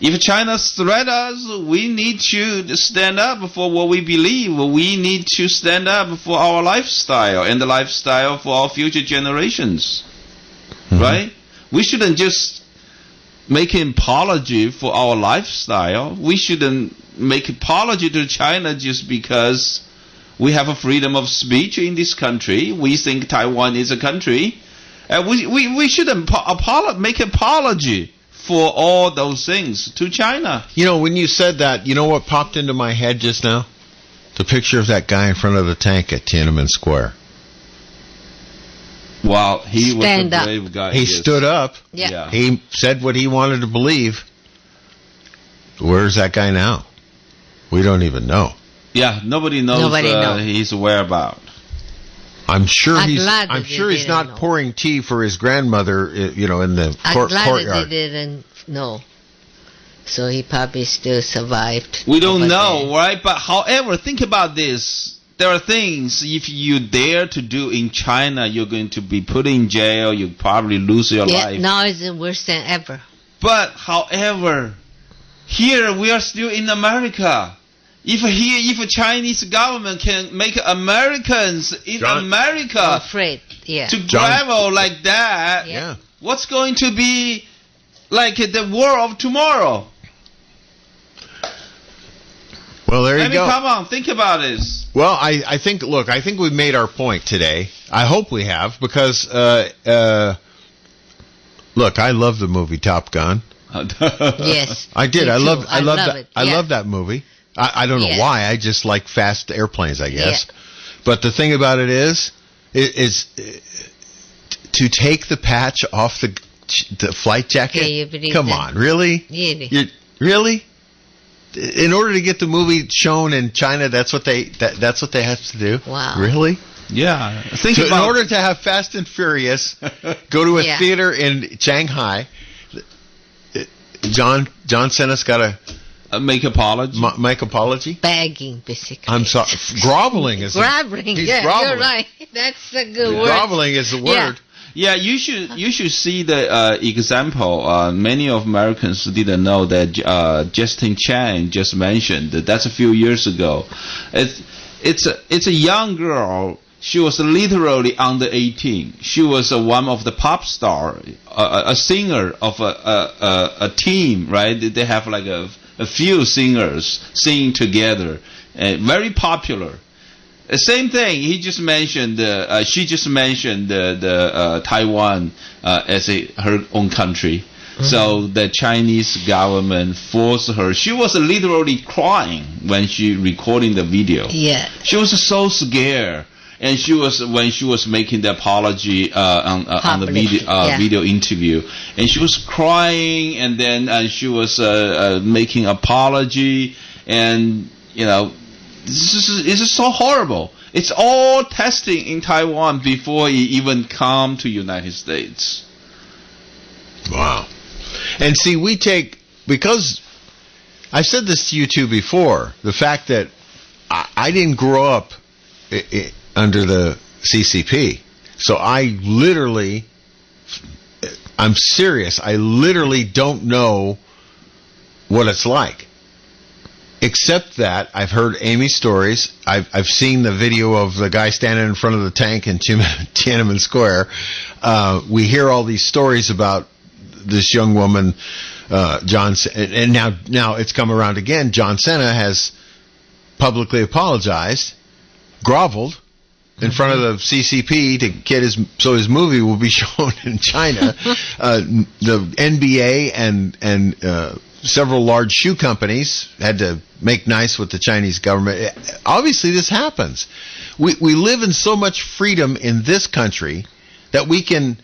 If China threat us, we need to stand up for what we believe. We need to stand up for our lifestyle and the lifestyle for our future generations. Mm-hmm. Right? We shouldn't just make an apology for our lifestyle. We shouldn't make apology to China just because we have a freedom of speech in this country. We think Taiwan is a country. We shouldn't make apology for all those things to China. When you said that, you know what popped into my head just now? The picture of that guy in front of the tank at Tiananmen Square. Wow, he was a brave guy. He stood up. Yeah. He said what he wanted to believe. Where's that guy now? We don't even know. Yeah, nobody knows his whereabouts. I'm sure he's not pouring tea for his grandmother, in the courtyard. They didn't know. So he probably still survived. We don't know, right? But however, think about this. There are things, if you dare to do in China, you're going to be put in jail. You probably lose your life. Now it's worse than ever. But however, here we are still in America. If a Chinese government can make Americans in America afraid, to gravel like that, what's going to be like the war of tomorrow? Well, there you go. Come on, think about this. Well, I think we've made our point today. I hope we have, because look, I love the movie Top Gun. Yes, I did. I love it. I love that movie. I don't know why. I just like fast airplanes, I guess. Yeah. But the thing about it is to take the patch off the flight jacket. Come on, really? Really? In order to get the movie shown in China, that's what they have to do. Wow. Really? Yeah. In order to have Fast and Furious go to a theater in Shanghai, John Cena's got to make apology. Begging, basically. I'm sorry. Groveling is. Groveling. He's groveling. You're right. That's a good word. Groveling is the word. Yeah, you should see the example. Many of Americans didn't know that Justin Chan just mentioned. That's a few years ago. It's a young girl. She was literally under 18. She was one of the pop star, a singer of a team, right? They have like a few singers singing together, very popular. Same thing. He just mentioned. She just mentioned the Taiwan as her own country. Mm-hmm. So the Chinese government forced her. She was literally crying when she recording the video. Yeah. She was so scared. and when she was making the apology on the video interview, and she was crying, and then she was making apology, and this is so horrible. It's all testing in Taiwan before it even come to United States. Wow. And see, because I've said this to you too before, the fact that I didn't grow up under the CCP. So I'm serious, I literally don't know what it's like. Except that I've heard Amy's stories. I've seen the video of the guy standing in front of the tank in Tiananmen Square. We hear all these stories about this young woman, John, and now it's come around again. John Cena has publicly apologized, groveled in front of the CCP to get his movie will be shown in China. The NBA and several large shoe companies had to make nice with the Chinese government. Obviously, this happens. We live in so much freedom in this country that we can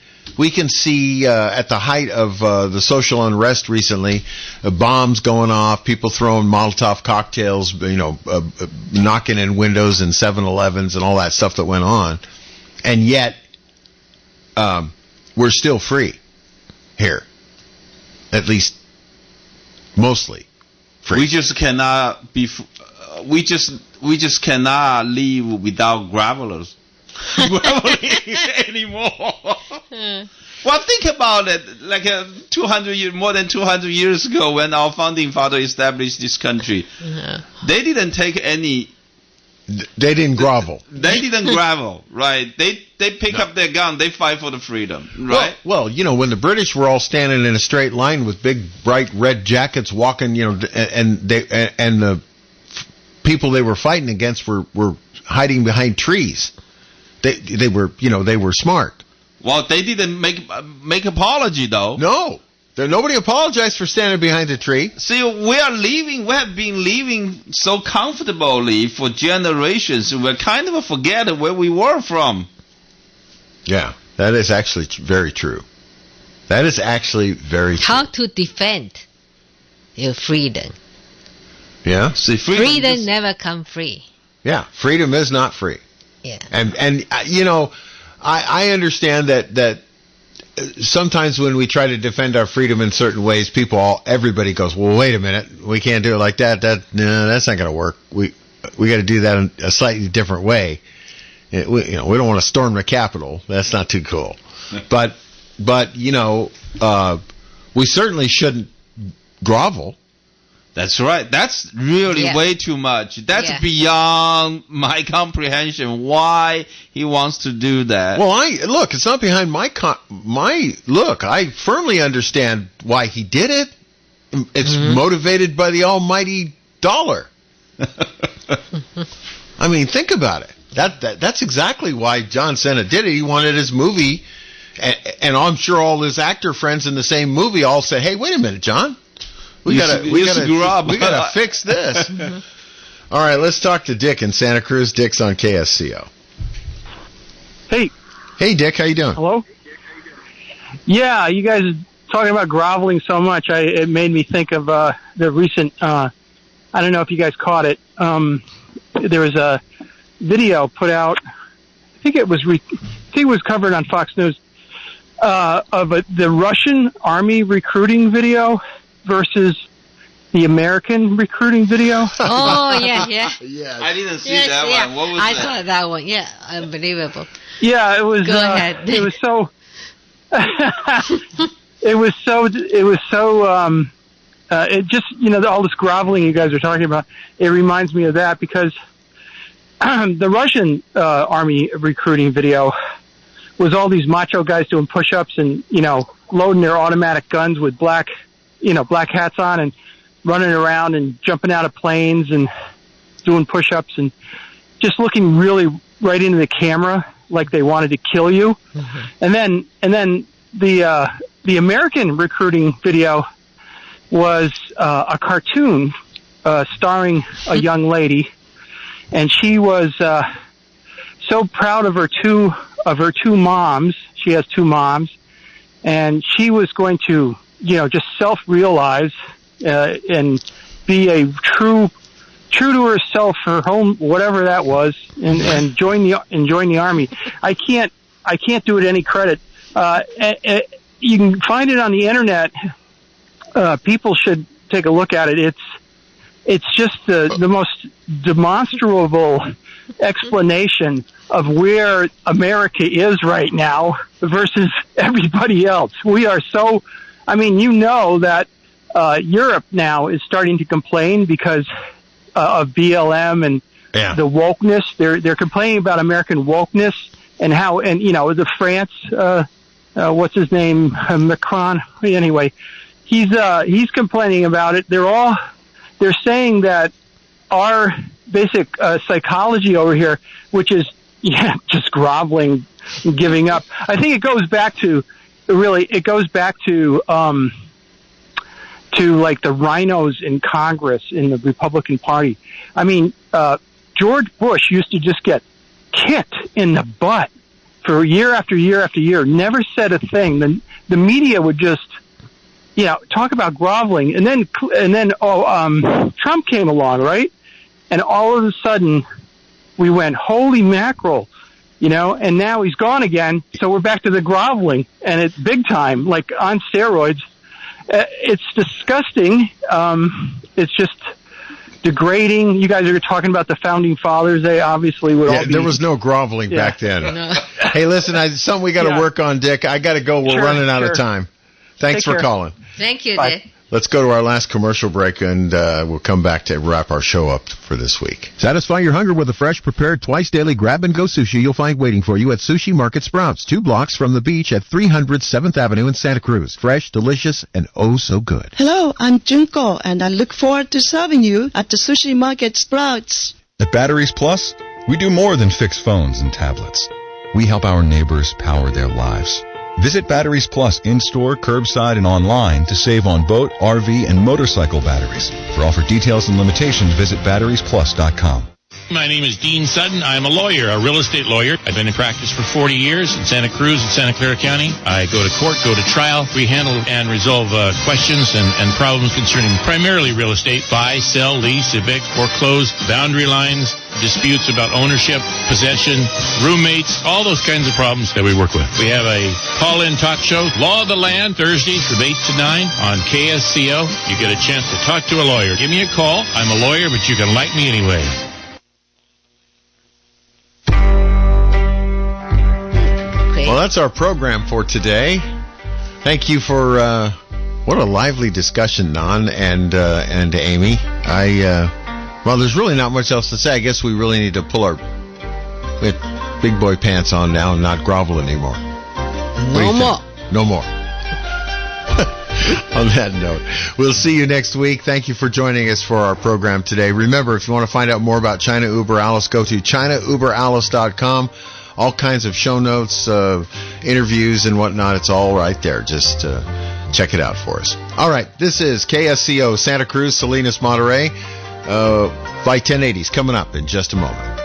see at the height of the social unrest recently, bombs going off, people throwing Molotov cocktails, knocking in windows in 7-Elevens and all that stuff that went on, and yet we're still free here, at least mostly free. We just cannot be. We just cannot live without gravelers. Anymore. Well, think about it. Like more than 200 years ago, when our founding father established this country, they didn't take any. They didn't grovel. They didn't grovel, right? They pick up their gun. They fight for the freedom, right? Well, when the British were all standing in a straight line with big bright red jackets, walking, and the people they were fighting against were hiding behind trees. They were smart. Well, they didn't make apology though. No, nobody apologized for standing behind a tree. See, we have been living so comfortably for generations. We're kind of forget where we were from. Yeah, that is actually very true. That is actually very true. How to defend your freedom? Yeah, see, freedom never come free. Yeah, freedom is not free. Yeah. And I understand that sometimes when we try to defend our freedom in certain ways, everybody goes, well, wait a minute, we can't do it like that. That's not going to work. We got to do that in a slightly different way. We don't want to storm the Capitol. That's not too cool. But we certainly shouldn't grovel. That's right. That's really way too much. That's beyond my comprehension. Why he wants to do that? Well, it's not behind my look. I firmly understand why he did it. It's motivated by the almighty dollar. I mean, think about it. That's exactly why John Cena did it. He wanted his movie, and I'm sure all his actor friends in the same movie all said, "Hey, wait a minute, John. We gotta fix this." All right, let's talk to Dick in Santa Cruz. Dick's on KSCO. Hey, Dick, how you doing? Hello. Yeah, you guys are talking about groveling so much. It made me think of the recent. I don't know if you guys caught it. There was a video put out. I think it was covered on Fox News of the Russian army recruiting video versus the American recruiting video. Oh, yeah. Yeah. I didn't see that one. What was I that? saw that one. Yeah, unbelievable. Yeah, it was. Go ahead. It was so. It was so. It just all this groveling you guys are talking about. It reminds me of that because the Russian army recruiting video was all these macho guys doing push-ups and loading their automatic guns with black hats on and running around and jumping out of planes and doing push-ups and just looking really right into the camera like they wanted to kill you. And then the American recruiting video was a cartoon starring a young lady, and she was so proud of her two moms. She has two moms, and she was going to, just self-realize and be a true to herself, her home, whatever that was, and join the army. I can't do it any credit. You can find it on the internet. People should take a look at it. It's just the most demonstrable explanation of where America is right now versus everybody else. We are so, that Europe now is starting to complain because of BLM and the wokeness. They're complaining about American wokeness and how, the France, what's his name, Macron. Anyway, he's complaining about it. They're saying that our basic psychology over here, which is just groveling and giving up. I think it goes back to like the rhinos in Congress in the Republican Party. George Bush used to just get kicked in the butt for year after year after year, never said a thing. The media would just, talk about groveling. And then Trump came along, right? And all of a sudden we went, holy mackerel, and now he's gone again. So we're back to the groveling, and it's big time, like on steroids. It's disgusting. It's just degrading. You guys are talking about the founding fathers. They obviously would all be... There was no groveling back then. No. Hey, listen, something we got to work on, Dick. I got to go. We're running out of time. Thanks for calling. Thank you, Bye. Dick. Let's go to our last commercial break, and we'll come back to wrap our show up for this week. Satisfy your hunger with a fresh, prepared, twice-daily grab-and-go sushi you'll find waiting for you at Sushi Market Sprouts, 2 blocks from the beach at 300 7th Avenue in Santa Cruz. Fresh, delicious, and oh so good. Hello, I'm Junko, and I look forward to serving you at the Sushi Market Sprouts. At Batteries Plus, we do more than fix phones and tablets. We help our neighbors power their lives. Visit Batteries Plus in-store, curbside, and online to save on boat, RV, and motorcycle batteries. For offer details and limitations, visit batteriesplus.com. My name is Dean Sutton. I'm a lawyer, a real estate lawyer. I've been in practice for 40 years in Santa Cruz and Santa Clara County. I go to court, go to trial. We handle and resolve questions and problems concerning primarily real estate, buy, sell, lease, evict, foreclose, boundary lines, disputes about ownership, possession, roommates, all those kinds of problems that we work with. We have a call-in talk show, Law of the Land, Thursdays from 8 to 9 on KSCO. You get a chance to talk to a lawyer. Give me a call. I'm a lawyer, but you can like me anyway. Well, that's our program for today. Thank you for what a lively discussion, Nan and Amy. Well, there's really not much else to say. I guess we really need to pull our big boy pants on now and not grovel anymore. No more. No more. On that note, we'll see you next week. Thank you for joining us for our program today. Remember, if you want to find out more about China Uber Alice, go to ChinaUberAlice.com. All kinds of show notes, interviews, and whatnot. It's all right there. Just check it out for us. All right, this is KSCO Santa Cruz, Salinas, Monterey. Flight 1080's coming up in just a moment.